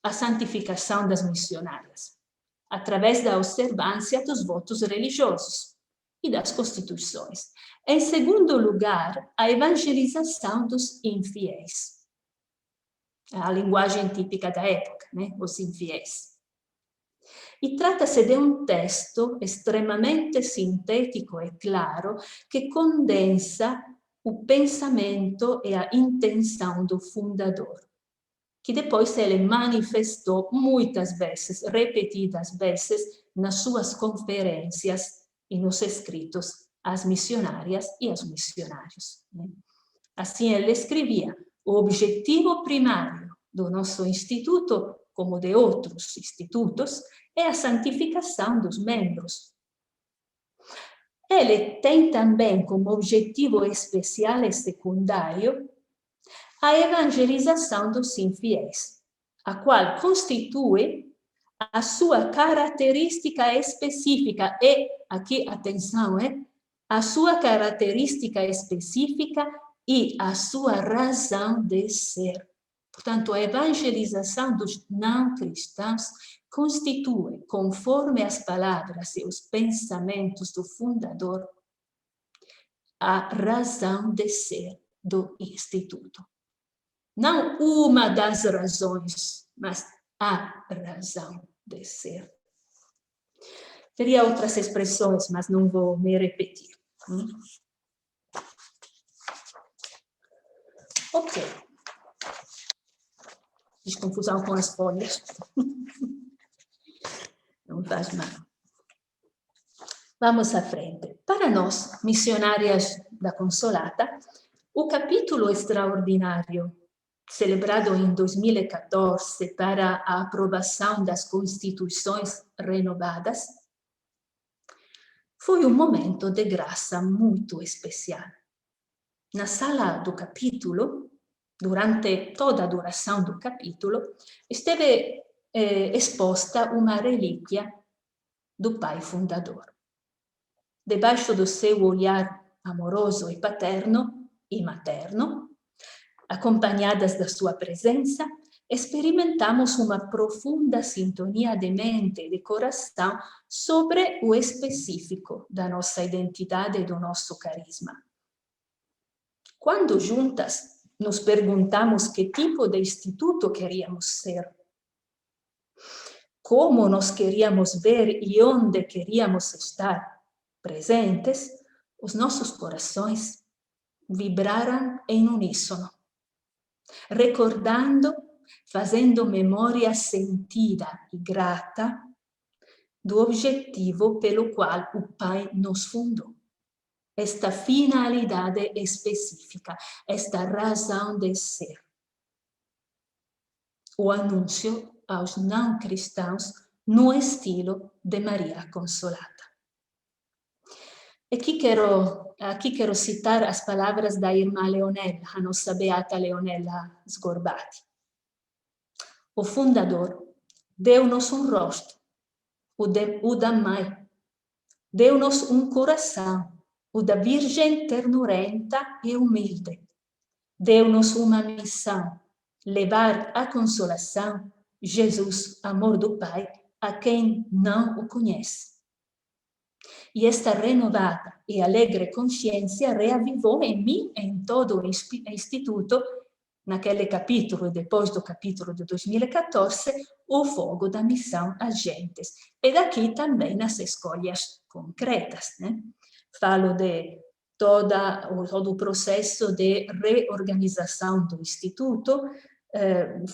a santificação das missionárias, através da observância dos votos religiosos e das constituições. Em segundo lugar, a evangelização dos infiéis. A linguagem típica da época, né? Os infiéis. E trata-se de um texto extremamente sintético e claro que condensa o pensamento e a intenção do fundador, que depois ele manifestou muitas vezes, repetidas vezes, nas suas conferências e nos escritos às missionárias e aos missionários. Assim ele escrevia: o objetivo primário do nosso instituto, como de outros institutos, é a santificação dos membros. Ele tem também como objetivo especial e secundário a evangelização dos infiéis, a qual constitui a sua característica específica e, aqui atenção, a sua característica específica e a sua razão de ser. Portanto, a evangelização dos não cristãos constitui, conforme as palavras e os pensamentos do fundador, a razão de ser do Instituto. Não uma das razões, mas a razão de ser. Teria outras expressões, mas não vou me repetir. Ok. Fiz confusão com as folhas. Não faz mal. Vamos à frente. Para nós, missionárias da Consolata, o capítulo extraordinário celebrado em 2014 para a aprovação das constituições renovadas, foi um momento de graça muito especial. Na sala do capítulo, durante toda a duração do capítulo, esteve exposta uma relíquia do pai fundador. Debaixo do seu olhar amoroso e paterno e materno, acompanhadas da sua presença, experimentamos uma profunda sintonia de mente e de coração sobre o específico da nossa identidade e do nosso carisma. Quando juntas nos perguntamos que tipo de instituto queríamos ser, como nos queríamos ver e onde queríamos estar presentes, os nossos corações vibraram em uníssono, recordando, fazendo memória sentida e grata do objetivo pelo qual o Pai nos fundou. Esta finalidade específica, esta razão de ser. O anúncio aos não cristãos no estilo de Maria Consolata. Aqui quero citar as palavras da irmã Leonella, a nossa beata Leonella Sgorbati. O fundador deu-nos um rosto, o da mãe, deu-nos um coração, o da Virgem ternurenta e humilde. Deu-nos uma missão, levar a consolação, Jesus, amor do Pai, a quem não o conhece. E esta renovada e alegre consciência reavivou em mim e em todo o Instituto, naquele capítulo e depois do capítulo de 2014, o fogo da missão às gentes. E daqui também nas escolhas concretas, né? Falo de todo o processo de reorganização do Instituto,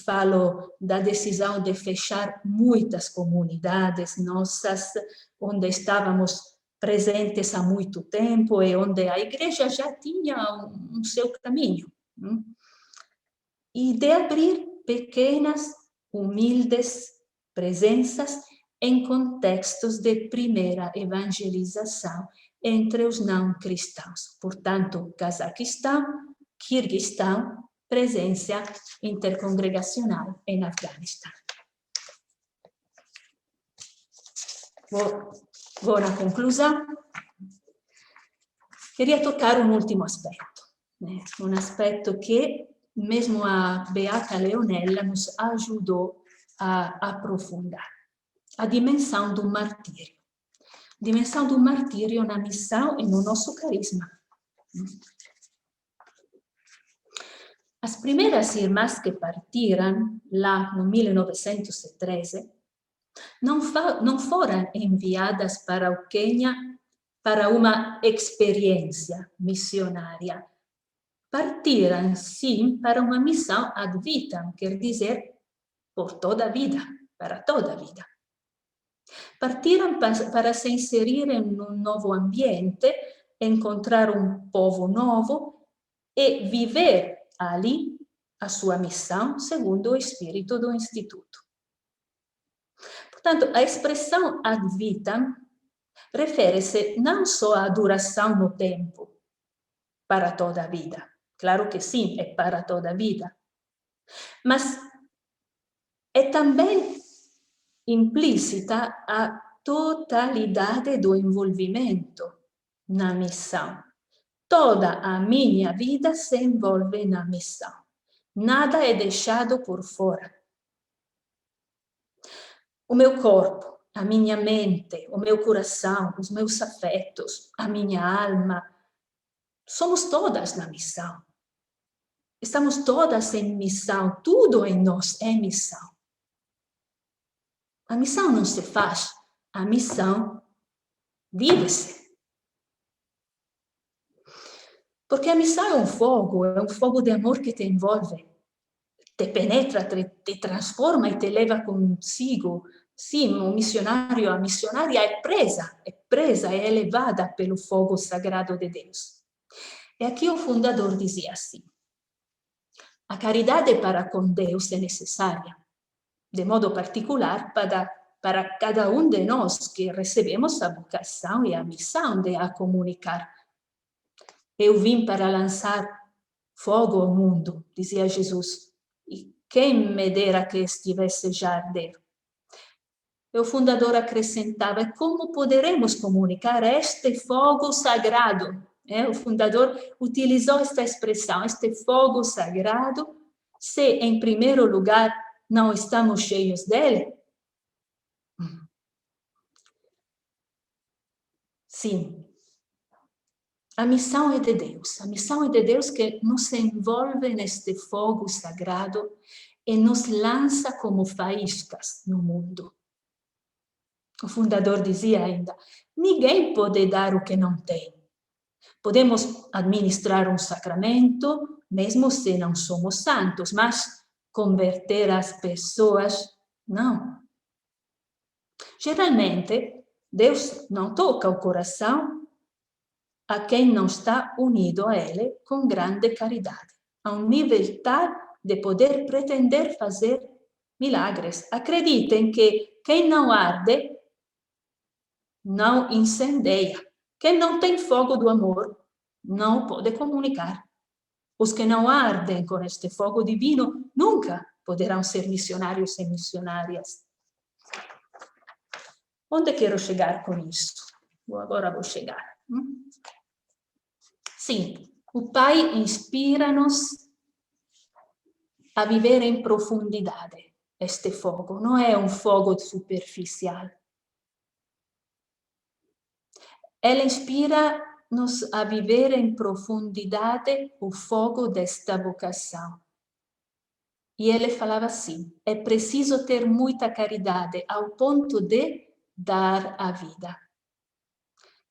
falo da decisão de fechar muitas comunidades nossas, onde estávamos presentes há muito tempo e onde a igreja já tinha um seu caminho. E de abrir pequenas, humildes presenças em contextos de primeira evangelização entre os não cristãos. Portanto, Cazaquistão, Quirguistão, presença intercongregacional em Afeganistão. Vou na conclusão. Queria tocar um último aspecto, né? Um aspecto que mesmo a Beata Leonella nos ajudou a aprofundar. A dimensão do martírio. Dimensão do martírio na missão e no nosso carisma. As primeiras irmãs que partiram lá no 1913 não foram enviadas para o Quênia para uma experiência missionária. Partiram, sim, para uma missão ad vitam, quer dizer, por toda a vida, para toda a vida. Partiram para se inserir em um novo ambiente, encontrar um povo novo e viver ali a sua missão segundo o espírito do Instituto. Portanto, a expressão ad vitam refere-se não só à duração no tempo, para toda a vida. Claro que sim, é para toda a vida. Mas é também implícita a totalidade do envolvimento na missão. Toda a minha vida se envolve na missão. Nada é deixado por fora. O meu corpo, a minha mente, o meu coração, os meus afetos, a minha alma, somos todas na missão. Estamos todas em missão, tudo em nós é missão. A missão não se faz, a missão vive-se. Porque a missão é um fogo de amor que te envolve, te penetra, te transforma e te leva consigo. Sim, o missionário, a missionária é presa, é elevada pelo fogo sagrado de Deus. E aqui o fundador dizia assim: a caridade para com Deus é necessária, de modo particular para cada um de nós que recebemos a vocação e a missão de a comunicar. Eu vim para lançar fogo ao mundo, dizia Jesus, e quem me dera que estivesse já a arder. E o fundador acrescentava: como poderemos comunicar este fogo sagrado? O fundador utilizou esta expressão, este fogo sagrado, se em primeiro lugar não estamos cheios dele? Sim. A missão é de Deus que nos envolve neste fogo sagrado e nos lança como faíscas no mundo. O fundador dizia ainda: ninguém pode dar o que não tem. Podemos administrar um sacramento, mesmo se não somos santos, mas converter as pessoas, não. Geralmente, Deus não toca o coração a quem não está unido a Ele com grande caridade, a um nível tal de poder pretender fazer milagres. Acreditem que quem não arde não incendeia. Quem não tem fogo do amor não pode comunicar. Os que não ardem com este fogo divino nunca poderão ser missionários e missionárias. Onde quero chegar com isso? Agora vou chegar. Sim, o Pai inspira-nos a viver em profundidade este fogo. Não é um fogo superficial. Ele inspira-nos a viver em profundidade o fogo desta vocação. E ele falava assim: é preciso ter muita caridade ao ponto de dar a vida.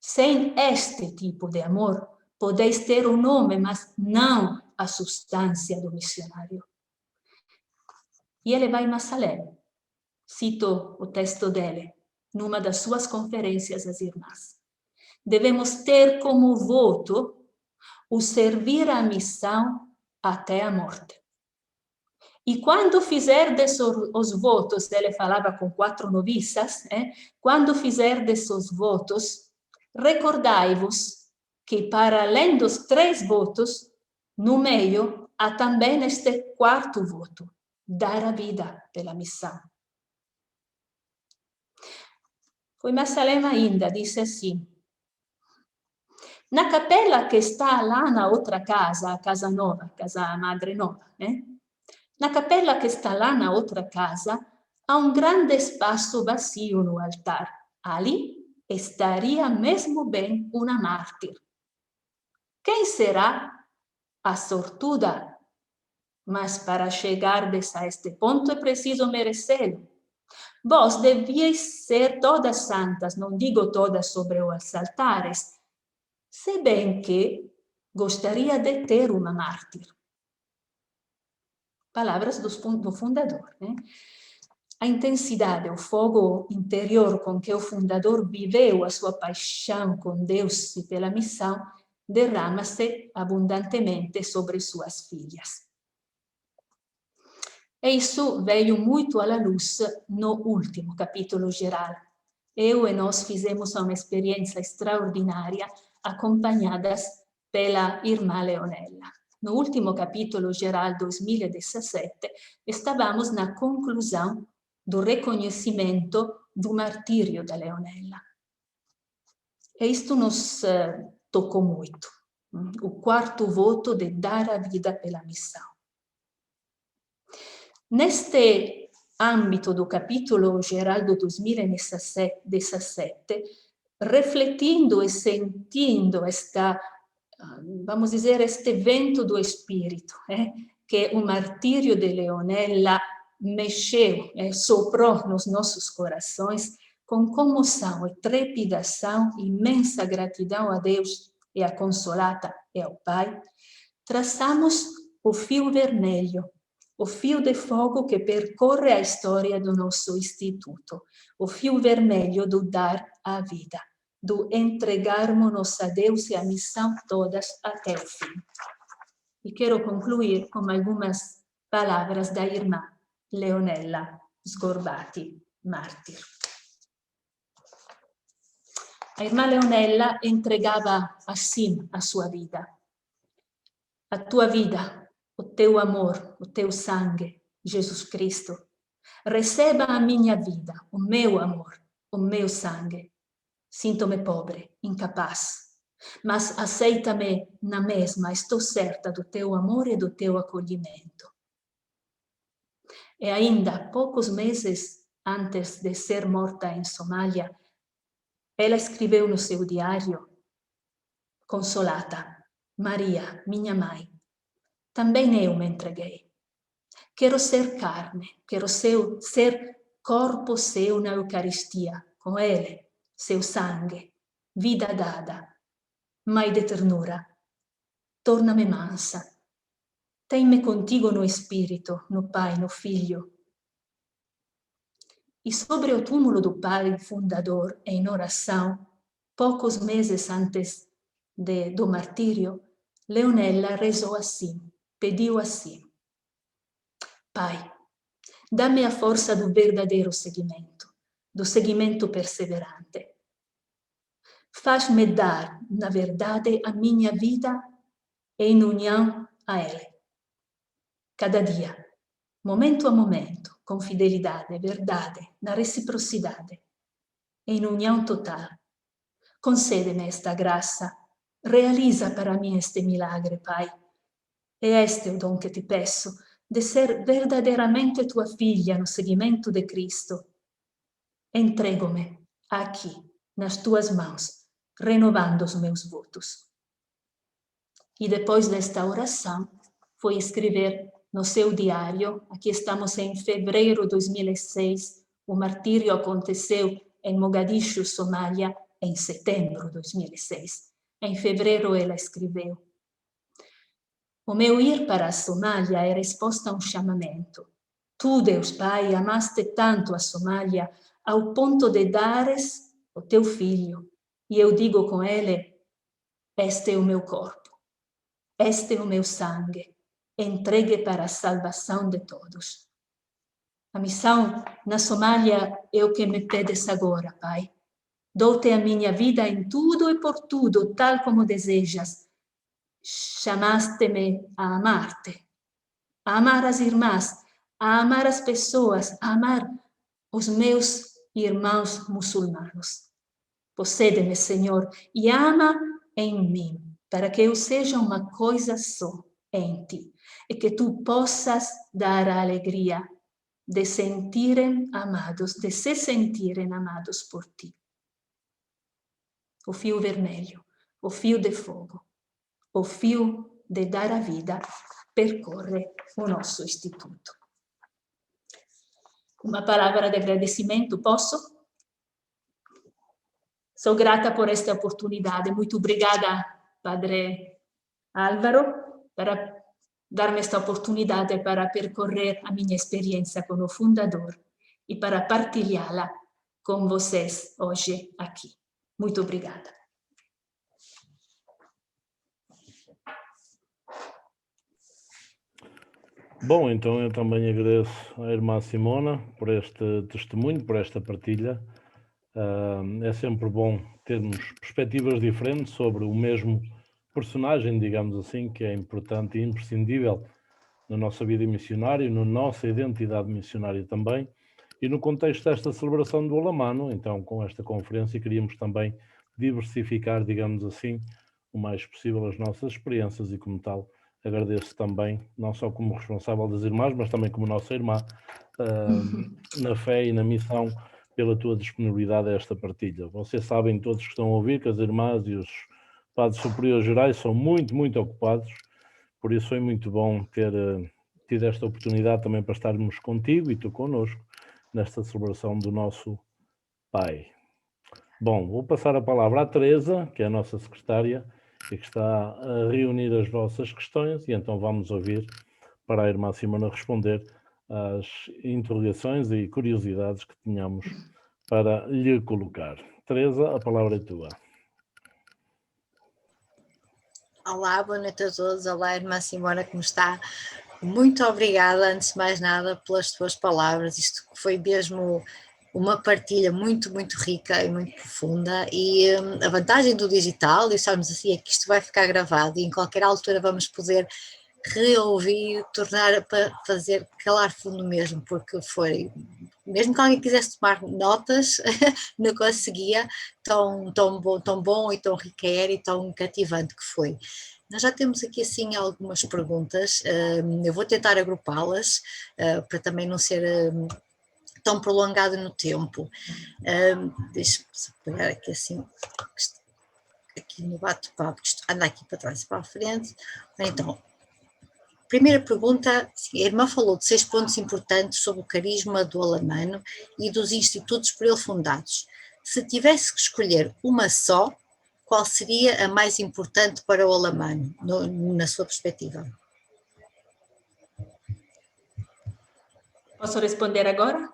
Sem este tipo de amor, podeis ter um nome, mas não a substância do missionário. E ele vai mais além. Cito o texto dele, numa das suas conferências às irmãs. Devemos ter como voto o servir a missão até a morte. E quando fizerdes os votos, ele falava com 4 noviças, quando fizerdes os votos, recordai-vos que para além dos 3 votos, no meio há também este 4º voto, dar a vida pela missão. Foi mais além ainda, disse assim: na capela que está lá na outra casa, a casa nova, casa madre nova, na capela que está lá na outra casa, há um grande espaço vazio no altar. Ali estaria mesmo bem uma mártir. Quem será? A sortuda. Mas para chegardes a este ponto é preciso merecê-lo. Vós devíeis ser todas santas, não digo todas sobre os altares, se bem que gostaria de ter uma mártir. Palavras do fundador. A intensidade, o fogo interior com que o fundador viveu a sua paixão com Deus e pela missão derrama-se abundantemente sobre suas filhas. E isso veio muito à luz no último capítulo geral. Eu e nós fizemos uma experiência extraordinária acompanhadas pela irmã Leonella. No último capítulo geral 2017, estávamos na conclusão do reconhecimento do martírio da Leonella. E isto nos tocou muito. O 4º voto de dar a vida pela missão. Neste âmbito do capítulo geral do 2017, refletindo e sentindo vamos dizer, este vento do Espírito, que o martírio de Leonella mexeu, soprou nos nossos corações, com comoção e trepidação, imensa gratidão a Deus e a Consolata e ao Pai, traçamos o fio vermelho, o fio de fogo que percorre a história do nosso instituto, o fio vermelho do dar a vida, do entregarmos a Deus e a missão todas até o fim. E quero concluir com algumas palavras da irmã Leonella Sgorbati, mártir. A irmã Leonella entregava assim a sua vida. A tua vida, o teu amor, o teu sangue, Jesus Cristo, receba a minha vida, o meu amor, o meu sangue. Sinto-me pobre, incapaz, mas aceita-me na mesma, estou certa do teu amor e do teu acolhimento. E ainda, poucos meses antes de ser morta em Somália, ela escreveu no seu diário: Consolata, Maria, minha mãe, também eu me entreguei. Quero ser carne, quero ser corpo seu na Eucaristia, com ele, seu sangue, vida dada, mãe de ternura. Torna-me mansa. Tem-me contigo no Espírito, no Pai, no Filho. E sobre o túmulo do Pai fundador, em oração, poucos meses antes do martírio, Leonella rezou assim, pediu assim: Pai, dá-me a força do verdadeiro seguimento, do seguimento perseverante. Faz-me dar, na verdade, a minha vida em união a Ele. Cada dia, momento a momento, com fidelidade, verdade, na reciprocidade, em união total. Concede-me esta graça realiza para mim este milagre, Pai. É este o dom que te peço, de ser verdadeiramente tua filha no seguimento de Cristo. Entrego-me aqui, nas tuas mãos, renovando os meus votos. E depois desta oração, foi escrever no seu diário, aqui estamos em fevereiro de 2006, o martírio aconteceu em Mogadishu, Somália, em setembro de 2006. Em fevereiro ela escreveu: o meu ir para a Somália é resposta a um chamamento. Tu, Deus Pai, amaste tanto a Somália ao ponto de dares o teu filho. E eu digo com ele: este é o meu corpo, este é o meu sangue, entregue para a salvação de todos. A missão na Somália é o que me pedes agora, Pai. Dou-te a minha vida em tudo e por tudo, tal como desejas. Chamaste-me a amar-te, a amar as irmãs, a amar as pessoas, a amar os meus irmãos muçulmanos. Possede-me, Senhor, e ama em mim, para que eu seja uma coisa só em ti, e que tu possas dar a alegria de sentirem amados, de se sentirem amados por ti. O fio vermelho, o fio de fogo, o fio de dar a vida percorre o nosso instituto. Uma palavra de agradecimento, posso? Sou grata por esta oportunidade. Muito obrigada, Padre Álvaro, para dar-me esta oportunidade para percorrer a minha experiência como fundador e para partilhá-la com vocês hoje aqui. Muito obrigada. Bom, então eu também agradeço à irmã Simona por este testemunho, por esta partilha. É sempre bom termos perspectivas diferentes sobre o mesmo personagem, digamos assim, que é importante e imprescindível na nossa vida missionária, na nossa identidade missionária também, e no contexto desta celebração do Alamano. Então, com esta conferência, queríamos também diversificar, digamos assim, o mais possível as nossas experiências e, como tal, agradeço também, não só como responsável das irmãs, mas também como nossa irmã, na fé e na missão, pela tua disponibilidade a esta partilha. Vocês sabem, todos que estão a ouvir, que as irmãs e os padres superiores gerais são muito, muito ocupados, por isso foi muito bom ter tido esta oportunidade também para estarmos contigo e tu connosco nesta celebração do nosso Pai. Bom, vou passar a palavra à Teresa, que é a nossa secretária, e que está a reunir as vossas questões, e então vamos ouvir para a irmã Simona responder às interrogações e curiosidades que tenhamos para lhe colocar. Teresa, a palavra é tua. Olá, boa noite a todos. Olá, irmã Simona, como está? Muito obrigada, antes de mais nada, pelas tuas palavras. Isto foi mesmo uma partilha muito, muito rica e muito profunda, e a vantagem do digital, e sabemos assim, é que isto vai ficar gravado e em qualquer altura vamos poder reouvir, tornar para fazer calar fundo mesmo, porque foi, mesmo que alguém quisesse tomar notas, não conseguia, tão bom e tão rico era e tão cativante que foi. Nós já temos aqui assim algumas perguntas, eu vou tentar agrupá-las para também não ser tão prolongado no tempo. Deixa-me pegar aqui assim, aqui no bate-papo, isto anda aqui para trás e para a frente. Então, primeira pergunta, a irmã falou de 6 pontos importantes sobre o carisma do Alamano e dos institutos por ele fundados. Se tivesse que escolher uma só, qual seria a mais importante para o Alamano, na sua perspectiva? Posso responder agora?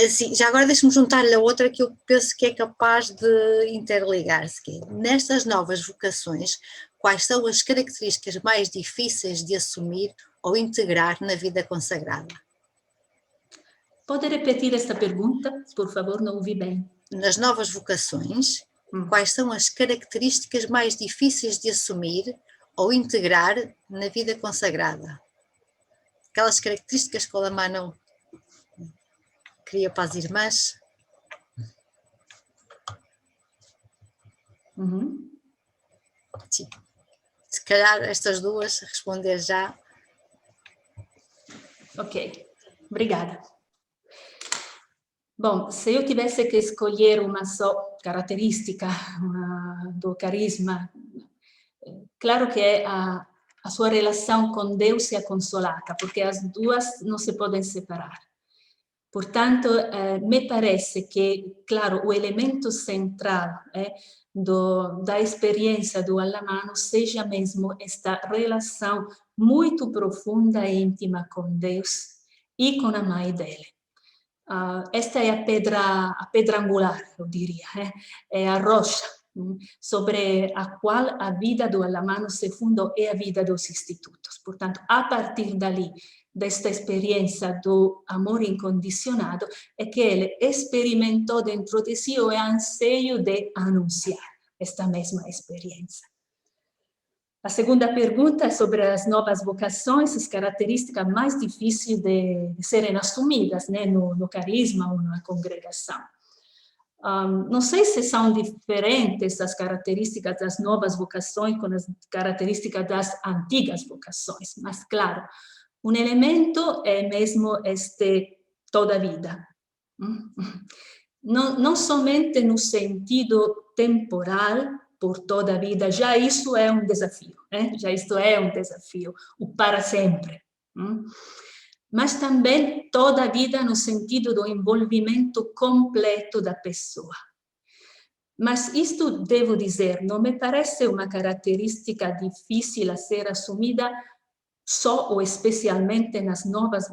Sim, já agora deixe-me juntar-lhe a outra que eu penso que é capaz de interligar-se. Nestas novas vocações, quais são as características mais difíceis de assumir ou integrar na vida consagrada? Pode repetir esta pergunta, por favor, não ouvi bem. Nas novas vocações, quais são as características mais difíceis de assumir ou integrar na vida consagrada? Aquelas características que o Alamano queria para as irmãs. Sim. Se calhar estas duas, responder já. Ok, obrigada. Bom, se eu tivesse que escolher uma só característica do carisma, claro que é a sua relação com Deus e a consolata, porque as duas não se podem separar. Portanto, me parece que, claro, o elemento central da experiência do Alamano seja mesmo esta relação muito profunda e íntima com Deus e com a mãe dele. Esta é a pedra angular, eu diria, é a rocha sobre a qual a vida do Alamano se fundou e a vida dos institutos. Portanto, a partir dali, desta experiência do amor incondicionado, é que ele experimentou dentro de si o anseio de anunciar esta mesma experiência. A segunda pergunta é sobre as novas vocações, as características mais difíceis de serem assumidas, né, no carisma ou na congregação. Não sei se são diferentes as características das novas vocações com as características das antigas vocações, mas, claro, um elemento é mesmo toda a vida. Não somente no sentido temporal, por toda a vida, já isso é um desafio, já isto é um desafio, o para sempre. Mas também toda a vida no sentido do envolvimento completo da pessoa. Mas isto, devo dizer, não me parece uma característica difícil a ser assumida só ou especialmente nas novas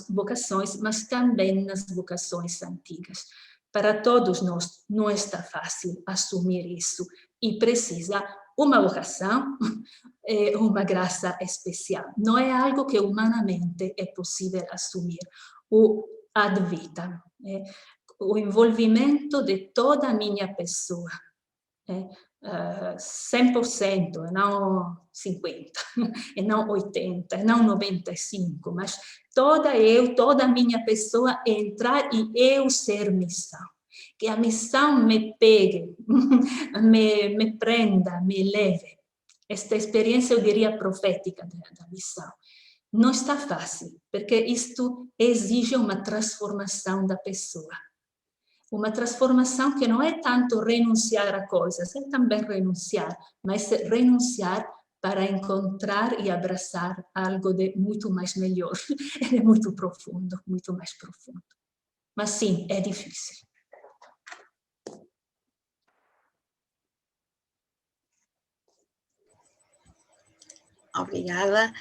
vocações, mas também nas vocações antigas. Para todos nós não está fácil assumir isso e precisa uma vocação e uma graça especial. Não é algo que humanamente é possível assumir. O ad vitam, o envolvimento de toda a minha pessoa, 100%, e não 50%, e não 80%, e não 95%, mas toda a minha pessoa entrar e eu ser missão. Que a missão me pegue, me prenda, me leve. Esta experiência, eu diria, profética da missão. Não está fácil, porque isto exige uma transformação da pessoa. Uma transformação que não é tanto renunciar a coisas, é também renunciar, mas renunciar para encontrar e abraçar algo de muito mais melhor, é muito profundo, muito mais profundo. Mas sim, é difícil. Obrigada.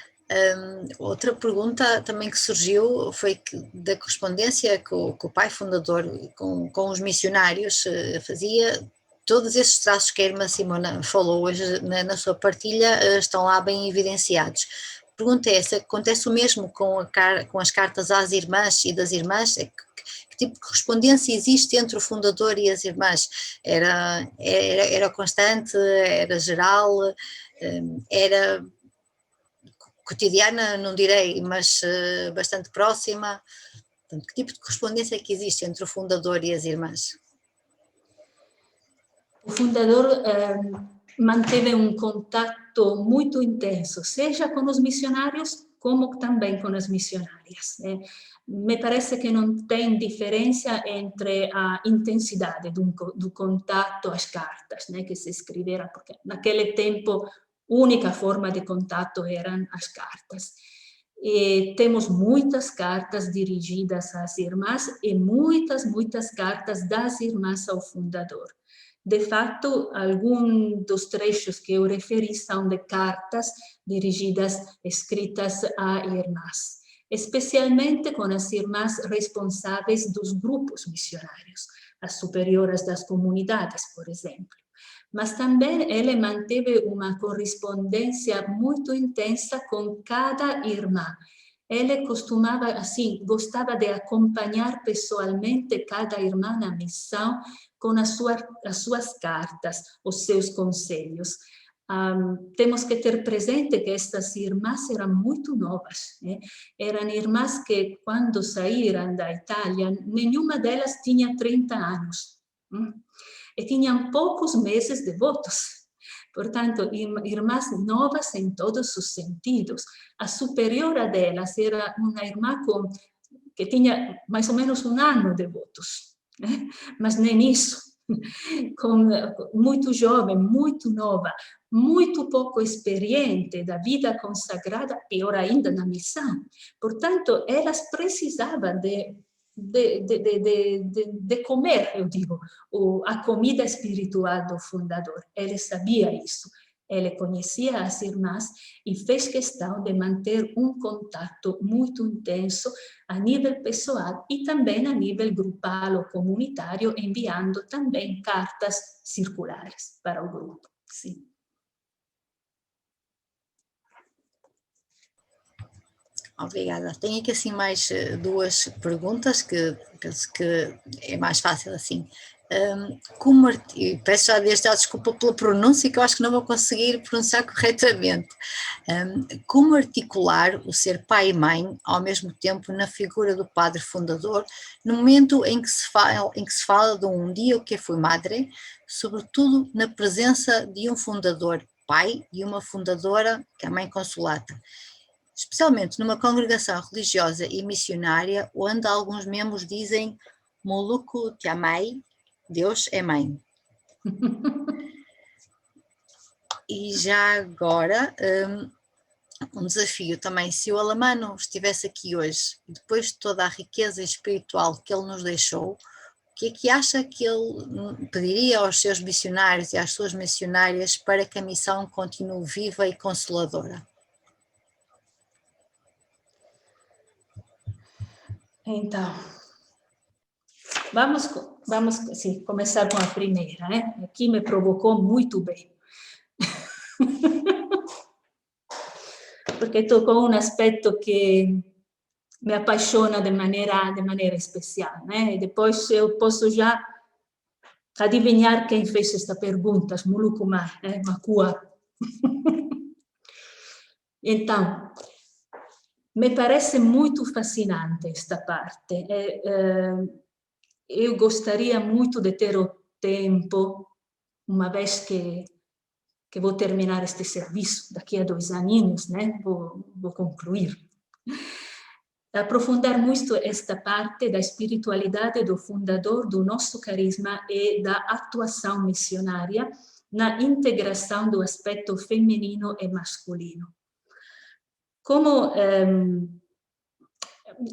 Outra pergunta também que surgiu foi da correspondência que o pai fundador com os missionários fazia. Todos esses traços que a irmã Simona falou hoje na sua partilha estão lá bem evidenciados. A pergunta é essa: acontece o mesmo com as cartas às irmãs e das irmãs? Que tipo de correspondência existe entre o fundador e as irmãs? Era constante? Era geral? Era cotidiana, não direi, mas bastante próxima? Portanto, que tipo de correspondência é que existe entre o fundador e as irmãs? O fundador manteve um contato muito intenso, seja com os missionários, como também com as missionárias. Me parece que não tem diferença entre a intensidade do contato às cartas, né, que se escreveram, porque naquele tempo única forma de contato eram as cartas. E temos muitas cartas dirigidas às irmãs e muitas cartas das irmãs ao fundador. De fato, alguns dos trechos que eu referi são de cartas dirigidas, escritas a irmãs, especialmente com as irmãs responsáveis dos grupos missionários, as superioras das comunidades, por exemplo. Mas também ele manteve uma correspondência muito intensa com cada irmã. Ele costumava, assim, gostava de acompanhar pessoalmente cada irmã na missão com as suas cartas, os seus conselhos. Temos que ter presente que estas irmãs eram muito novas, né? Eram irmãs que, quando saíram da Itália, nenhuma delas tinha 30 anos. E tinham poucos meses devotos. Portanto, irmãs novas em todos os sentidos. A superior a delas era uma irmã que tinha mais ou menos 1 ano de votos, mas nem isso. Muito jovem, muito nova, muito pouco experiente da vida consagrada, pior ainda na missão. Portanto, elas precisavam de comer, eu digo, a comida espiritual do fundador. Ele sabia isso. Ele conhecia as irmãs e fez questão de manter um contato muito intenso a nível pessoal e também a nível grupal ou comunitário, enviando também cartas circulares para o grupo. Sim. Obrigada. Tenho aqui assim mais 2 perguntas que penso que é mais fácil assim. Peço já desde já desculpa pela pronúncia, que eu acho que não vou conseguir pronunciar corretamente. Como articular o ser pai e mãe ao mesmo tempo na figura do padre fundador, no momento em que se fala de um Dio que foi madre, sobretudo na presença de um fundador pai e uma fundadora, que é a mãe consolata, especialmente numa congregação religiosa e missionária, onde alguns membros dizem Moluku te amai, Deus é mãe. E já agora, um desafio também, se o Alamano estivesse aqui hoje, depois de toda a riqueza espiritual que ele nos deixou, o que é que acha que ele pediria aos seus missionários e às suas missionárias para que a missão continue viva e consoladora? Então, vamos sim, começar com a primeira, né? Aqui me provocou muito bem. Porque tocou um aspecto que me apaixona de maneira especial, né? E depois eu posso já adivinhar quem fez esta pergunta, Mulukumar, né? Makua. Então, me parece muito fascinante esta parte. Eu gostaria muito de ter o tempo, uma vez que vou terminar este serviço, daqui a 2 aninhos, né? Vou concluir. Aprofundar muito esta parte da espiritualidade do fundador do nosso carisma e da atuação missionária na integração do aspecto feminino e masculino. Como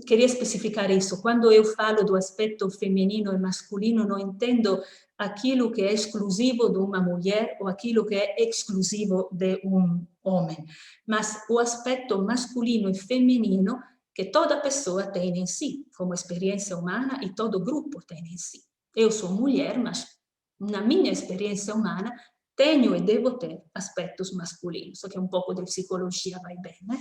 queria especificar isso, quando eu falo do aspecto feminino e masculino, não entendo aquilo que é exclusivo de uma mulher ou aquilo que é exclusivo de um homem, mas o aspecto masculino e feminino que toda pessoa tem em si, como experiência humana, e todo grupo tem em si. Eu sou mulher, mas na minha experiência humana tenho e devo ter aspectos masculinos, só que um pouco de psicologia vai bem, né?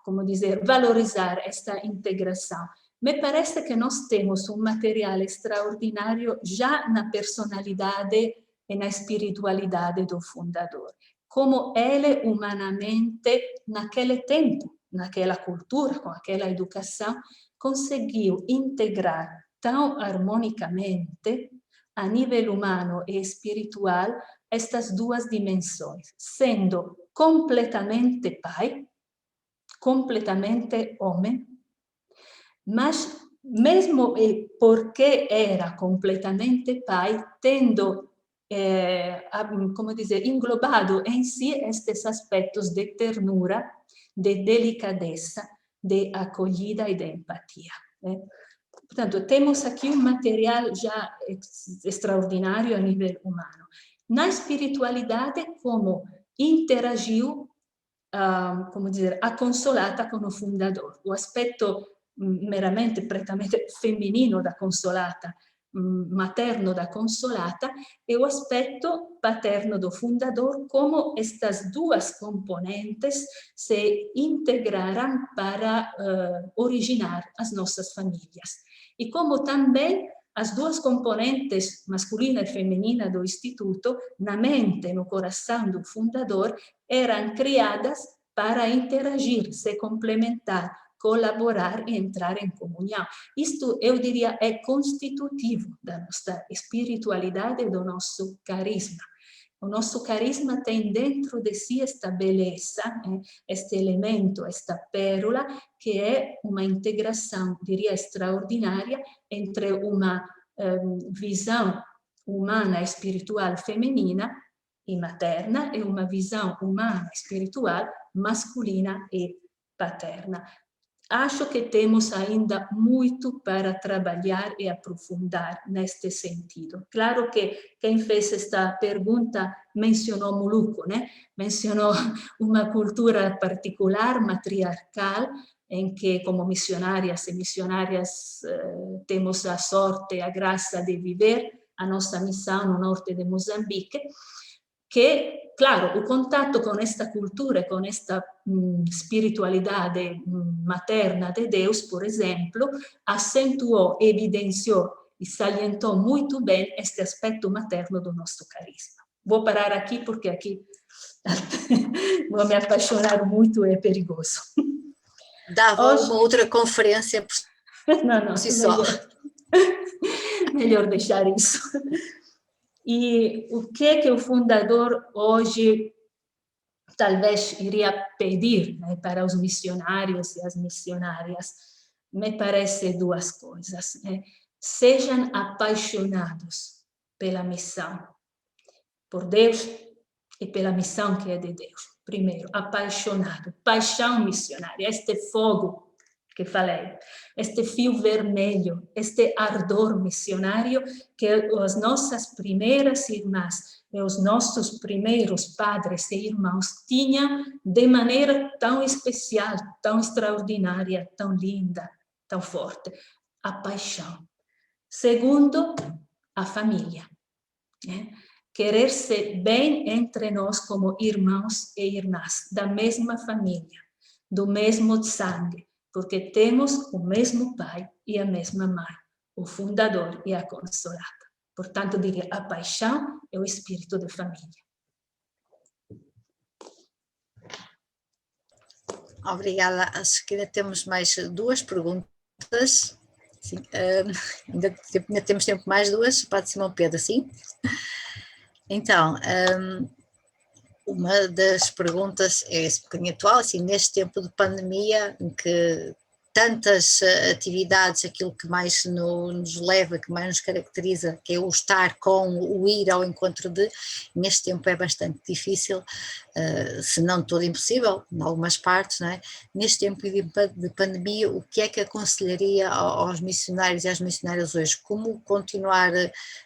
Como dizer, valorizar esta integração? Me parece que nós temos um material extraordinário já na personalidade e na espiritualidade do fundador. Como ele humanamente, naquele tempo, naquela cultura, com aquela educação, conseguiu integrar tão harmonicamente, a nível humano e espiritual, estas 2 dimensões, sendo completamente pai, completamente homem, mas mesmo porque era completamente pai, tendo, como dizer, englobado em si estes aspectos de ternura, de delicadeza, de acolhida e de empatia. Né? Portanto, temos aqui um material já extraordinário a nível humano. Na espiritualidade, como interagiu, como dizer, a Consolata com o fundador. O aspetto meramente, prettamente feminino da Consolata, materno da Consolata, e o aspetto paterno do fundador, como estas 2 componentes se integraram para originar as nossas famílias. E como também as 2 componentes, masculina e feminina do Instituto, na mente e no coração do fundador, eram criadas para interagir, se complementar, colaborar e entrar em comunhão. Isto, eu diria, é constitutivo da nossa espiritualidade e do nosso carisma. O nosso carisma tem dentro de si esta beleza, este elemento, esta pérola, que é uma integração, diria, extraordinária entre uma visão humana e espiritual feminina e materna e uma visão humana e espiritual masculina e paterna. Acho que temos ainda muito para trabalhar e aprofundar neste sentido. Claro que quem fez esta pergunta mencionou Molucco, né? Mencionou uma cultura particular, matriarcal, em que como missionárias e missionárias temos a sorte e a graça de viver a nossa missão no norte de Moçambique, que, claro, o contato com esta cultura, com esta espiritualidade materna de Deus, por exemplo, acentuou, evidenciou e salientou muito bem este aspecto materno do nosso carisma. Vou parar aqui, porque aqui vou me apaixonar muito e é perigoso. Dava uma outra conferência por si só. Melhor deixar isso. E o que o fundador hoje talvez iria pedir, né, para os missionários e as missionárias? Me parece duas coisas. Né? Sejam apaixonados pela missão, por Deus e pela missão que é de Deus. Primeiro, apaixonado, paixão missionária, este fogo que falei, este fio vermelho, este ardor missionário que as nossas primeiras irmãs e os nossos primeiros padres e irmãos tinham de maneira tão especial, tão extraordinária, tão linda, tão forte. A paixão. Segundo, a família. Né? Querer-se bem entre nós como irmãos e irmãs, da mesma família, do mesmo sangue, porque temos o mesmo pai e a mesma mãe, o fundador e a consolada. Portanto, diria, a paixão é o espírito de família. Obrigada. Acho que ainda temos mais duas perguntas. Sim, ainda temos tempo para mais duas. Padre Simão Pedro, sim? Então, uma das perguntas é um bocadinho atual, assim, neste tempo de pandemia, em que tantas atividades, aquilo que mais nos leva, que mais nos caracteriza, que é o estar com, o ir ao encontro de, neste tempo é bastante difícil, se não todo impossível, em algumas partes, não é? Neste tempo de pandemia, o que é que aconselharia aos missionários e às missionárias hoje? Como continuar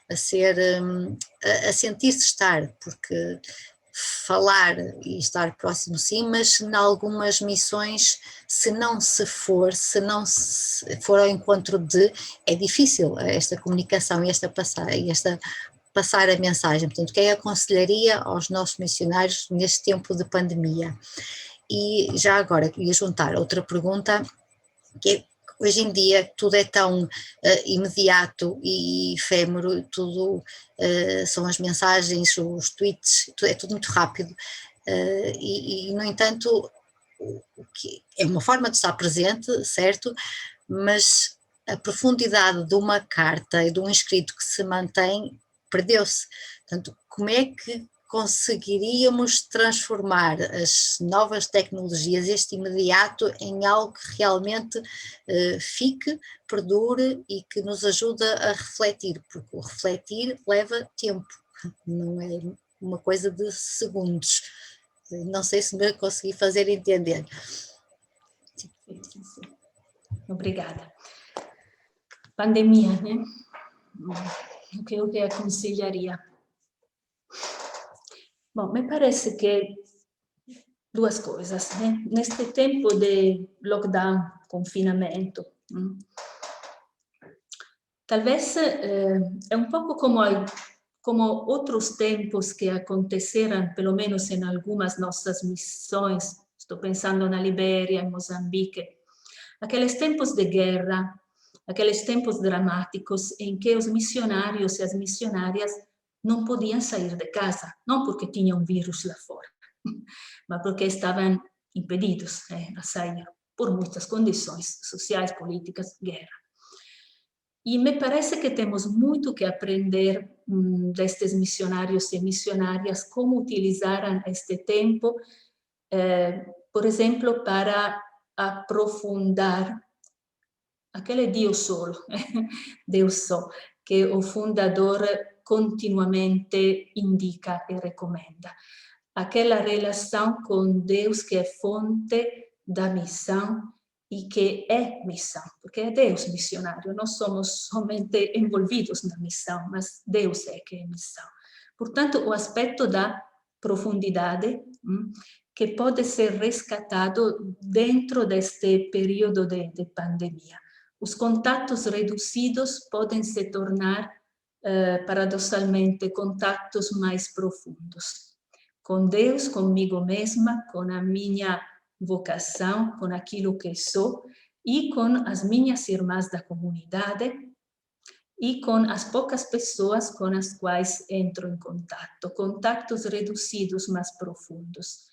a sentir-se estar? Porque falar e estar próximo sim, mas em algumas missões, se não for ao encontro de, é difícil esta comunicação e esta passar a mensagem. Portanto, o que é que aconselharia aos nossos missionários neste tempo de pandemia? E já agora ia juntar outra pergunta, que é, hoje em dia tudo é tão imediato e efêmero, tudo são as mensagens, os tweets, é tudo muito rápido, e no entanto que é uma forma de estar presente, certo, mas a profundidade de uma carta e de um escrito que se mantém perdeu-se. Portanto, como é que conseguiríamos transformar as novas tecnologias, este imediato, em algo que realmente fique, perdure e que nos ajude a refletir, porque o refletir leva tempo, não é uma coisa de segundos. Não sei se me consegui fazer entender. Sim. Obrigada. Pandemia, né? O que eu aconselharia? Bom, me parece que duas coisas, né? Neste tempo de lockdown, confinamento, talvez é um pouco como outros tempos que aconteceram, pelo menos em algumas nossas missões, estou pensando na Libéria, em Moçambique, aqueles tempos de guerra, aqueles tempos dramáticos em que os missionários e as missionárias não podiam sair de casa, não porque tinham um vírus lá fora, mas porque estavam impedidos a sair, por muitas condições sociais, políticas, guerra. E me parece que temos muito que aprender destes missionários e missionárias, como utilizaram este tempo, por exemplo, para aprofundar aquele Dio solo, Deus só, que o fundador continuamente indica e recomenda. Aquela relação com Deus que é fonte da missão e que é missão, porque é Deus missionário, nós somos somente envolvidos na missão, mas Deus é que é missão. Portanto, o aspecto da profundidade, que pode ser rescatado dentro deste período de pandemia. Os contatos reduzidos podem se tornar, paradoxalmente, contatos mais profundos. Com Deus, comigo mesma, com a minha vocação, com aquilo que sou, e com as minhas irmãs da comunidade, e com as poucas pessoas com as quais entro em contato. Contatos reduzidos, mas profundos.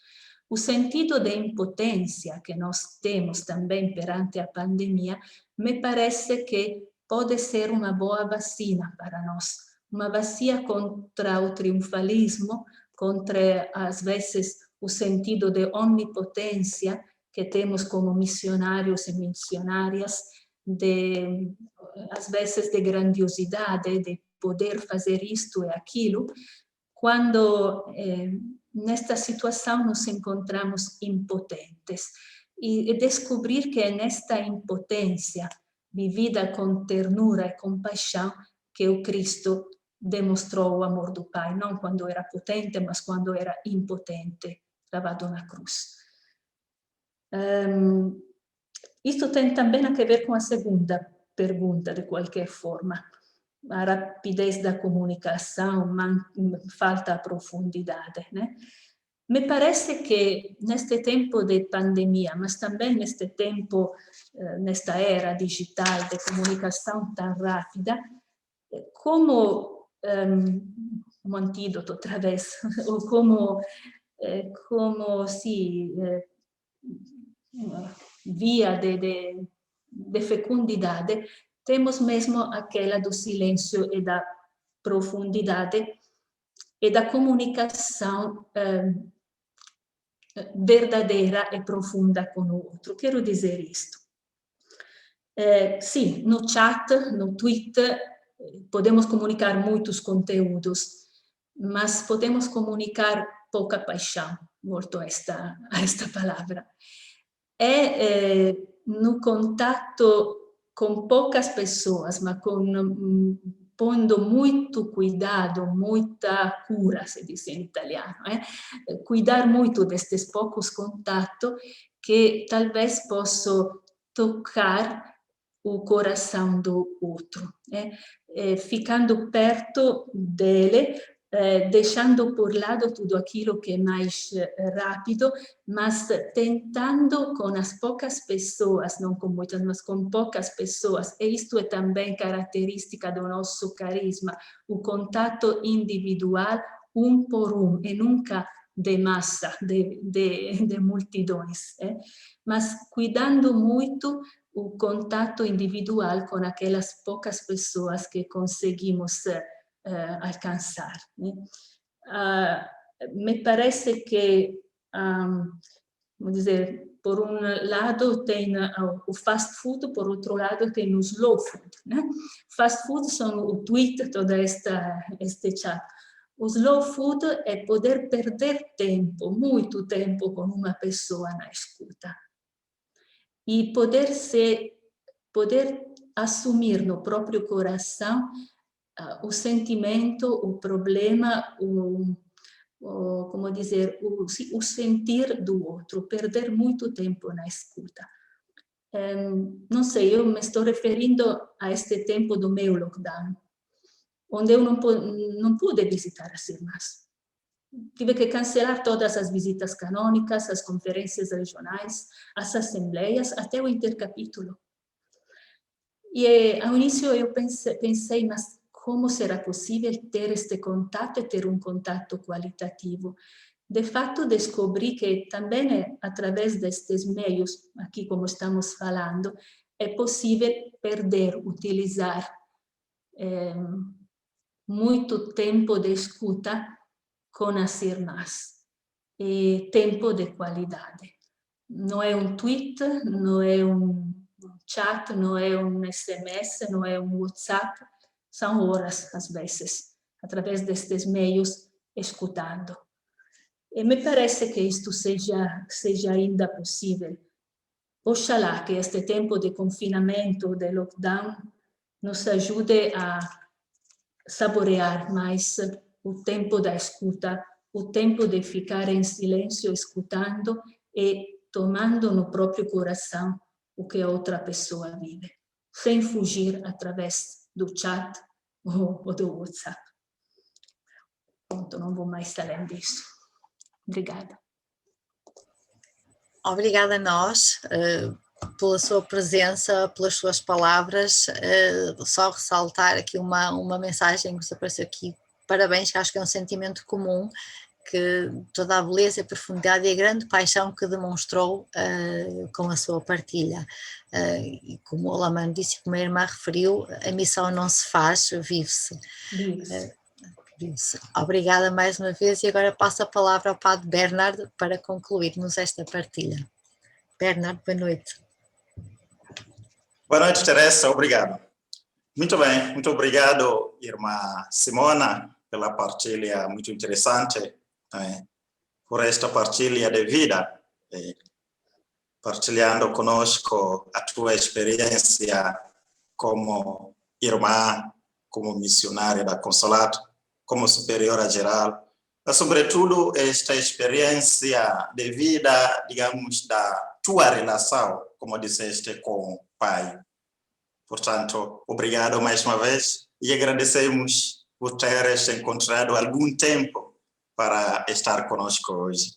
O sentido de impotência que nós temos também perante a pandemia, me parece que pode ser uma boa vacina para nós. Uma vacina contra o triunfalismo, contra, às vezes, o sentido de onipotência que temos como missionários e missionárias, às vezes de grandiosidade, de poder fazer isto e aquilo, quando nesta situação nos encontramos impotentes. E descobrir que é nesta impotência, vivida com ternura e compaixão, que o Cristo demonstrou o amor do Pai, não quando era potente, mas quando era impotente, cravado na cruz. Isto tem também a ver com a segunda pergunta, de qualquer forma. A rapidez da comunicação, falta a profundidade, né? Me parece que neste tempo de pandemia, mas também neste tempo, nesta era digital de comunicação tão rápida, como um antídoto, outra vez, ou como via de fecundidade, temos mesmo aquela do silêncio e da profundidade e da comunicação verdadeira e profunda com o outro. Quero dizer isto. Sim, no chat, no Twitter, podemos comunicar muitos conteúdos, mas podemos comunicar pouca paixão, volto a esta palavra. No contato com poucas pessoas, mas pondo muito cuidado, muita cura, se diz em italiano, cuidar muito destes poucos contatos que talvez posso tocar o coração do outro, ficando perto dele, deixando por lado tudo aquilo que é mais rápido, mas tentando com as poucas pessoas, não com muitas, mas com poucas pessoas, e isto é também característica do nosso carisma, o contato individual, um por um, e nunca de massa, de multidões, mas cuidando muito o contato individual com aquelas poucas pessoas que conseguimos alcançar. Me parece que, vamos dizer, por um lado tem o fast food, por outro lado tem o slow food. Fast food são o Twitter, toda este chat. O slow food é poder perder tempo, muito tempo com uma pessoa na escuta. E poder assumir no próprio coração o sentimento, o problema, como dizer, o sentir do outro, perder muito tempo na escuta. Não sei, eu me estou referindo a este tempo do meu lockdown, onde eu não pude visitar as irmãs. Tive que cancelar todas as visitas canônicas, as conferências regionais, as assembleias, até o intercapítulo. E ao início eu pensei, mas como será possível ter este contato e ter um contato qualitativo? de fato descobri que também através destes meios, aqui como estamos falando, é possível perder, utilizar muito tempo de escuta com as irmãs, e tempo de qualidade. Não é um tweet, não é um chat, não é um SMS, não é um WhatsApp, são horas, às vezes, através destes meios, escutando. E me parece que isto seja ainda possível. Oxalá que este tempo de confinamento, de lockdown, nos ajude a saborear mais o tempo da escuta, o tempo de ficar em silêncio, escutando e tomando no próprio coração o que a outra pessoa vive, sem fugir através do chat ou do WhatsApp. Pronto, não vou mais além disso. Obrigada. Obrigada a nós pela sua presença, pelas suas palavras. Só ressaltar aqui uma mensagem que nos apareceu aqui. Parabéns, que acho que é um sentimento comum, que toda a beleza, a profundidade e a grande paixão que demonstrou com a sua partilha. E como o Alamano disse, como a irmã referiu, a missão não se faz, vive-se. Obrigada mais uma vez, e agora passo a palavra ao Padre Bernard para concluirmos esta partilha. Bernard, boa noite. Boa noite, Teresa, obrigado. Muito bem, muito obrigado, irmã Simona, pela partilha muito interessante, por esta partilha de vida, partilhando conosco a tua experiência como irmã, como missionária da Consolado, como superiora geral, mas sobretudo esta experiência de vida, digamos, da tua relação, como disseste, com o Pai. Portanto, obrigado mais uma vez e agradecemos por teres encontrado algum tempo para estar conosco hoje.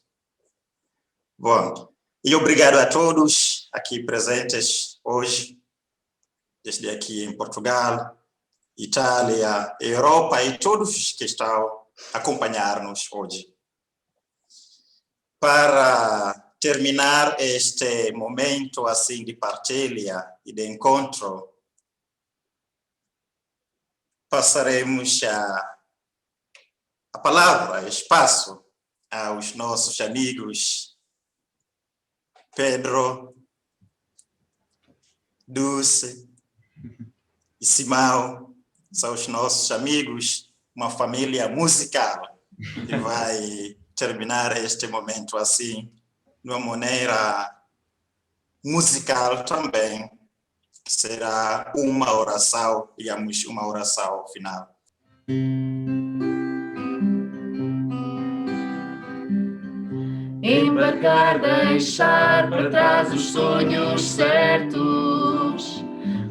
Bom, e obrigado a todos aqui presentes hoje, desde aqui em Portugal, Itália, Europa e todos que estão a acompanhar-nos hoje. Para terminar este momento assim de partilha e de encontro, passaremos a palavra, o espaço aos nossos amigos Pedro, Dulce e Simão. São os nossos amigos, uma família musical, que vai terminar este momento assim, de uma maneira musical também, que será uma oração, digamos, uma oração final. Embarcar, deixar para trás os sonhos certos,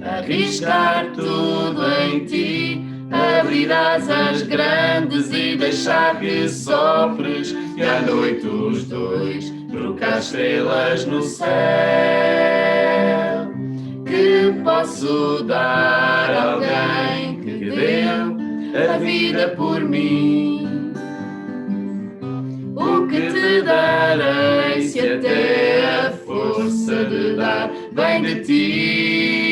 arriscar tudo em ti, abrir asas grandes e deixar que sofres, e à noite os dois trocar estrelas no céu. Que posso dar a alguém que deu a vida por mim? O que te darei se até a força de dar vem de ti?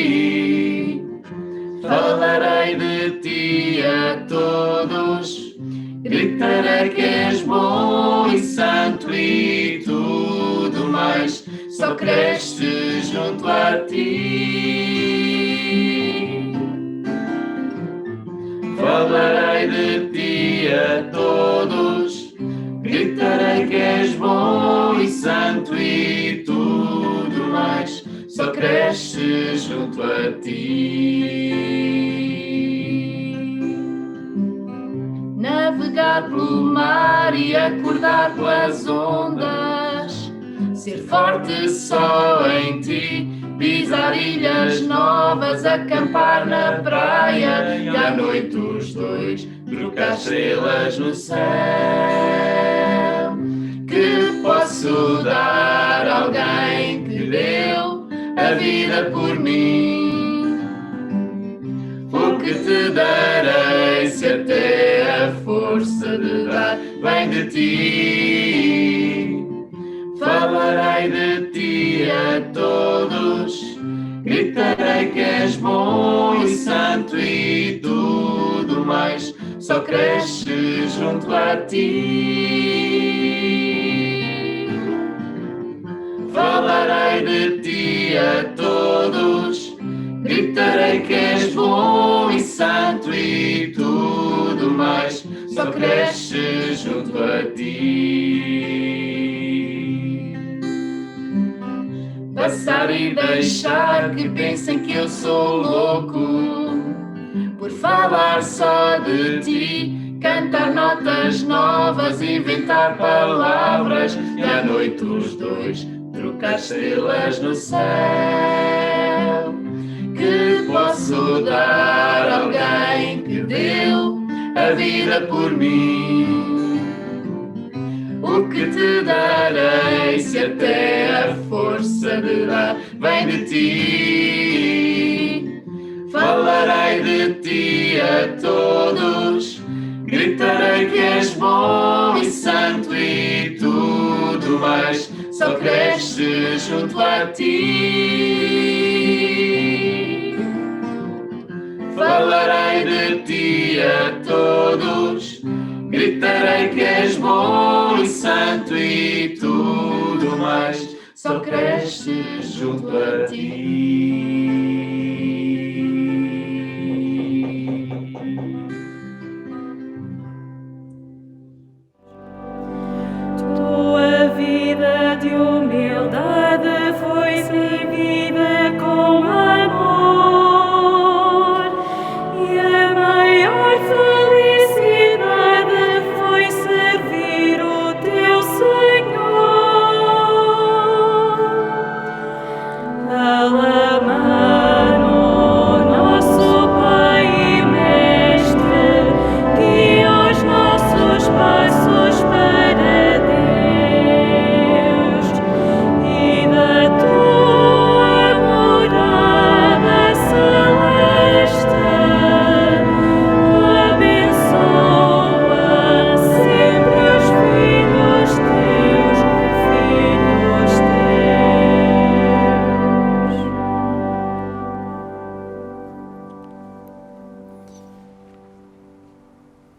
Falarei de ti a todos, gritarei que és bom e santo e tudo mais, só cresce junto a ti. Falarei de ti a todos, gritarei que és bom e santo e tudo mais, só cresce junto a ti. Navegar pelo mar e acordar com as ondas, ser forte só em ti, pisar ilhas novas, acampar na praia, e à noite os dois trocar estrelas no céu. Que posso dar a alguém que deu a vida por mim? O que te darei se até a força força de dar vem de ti. Falarei de ti a todos, gritarei que és bom e santo e tudo mais só cresce junto a ti. Falarei de ti a todos, gritarei que és bom e santo e tudo mais só cresce junto a ti. Passar e deixar que pensem que eu sou louco por falar só de ti, cantar notas novas, inventar palavras e à noite os dois trocar estrelas no céu. Que posso dar a alguém que deu a vida por mim? O que te darei se até a força de dar vem de ti? Falarei de ti a todos, gritarei que és bom e santo e tudo mais só cresce junto a ti. Falarei de ti a todos, gritarei que és bom e santo e tudo mais só cresce junto a ti.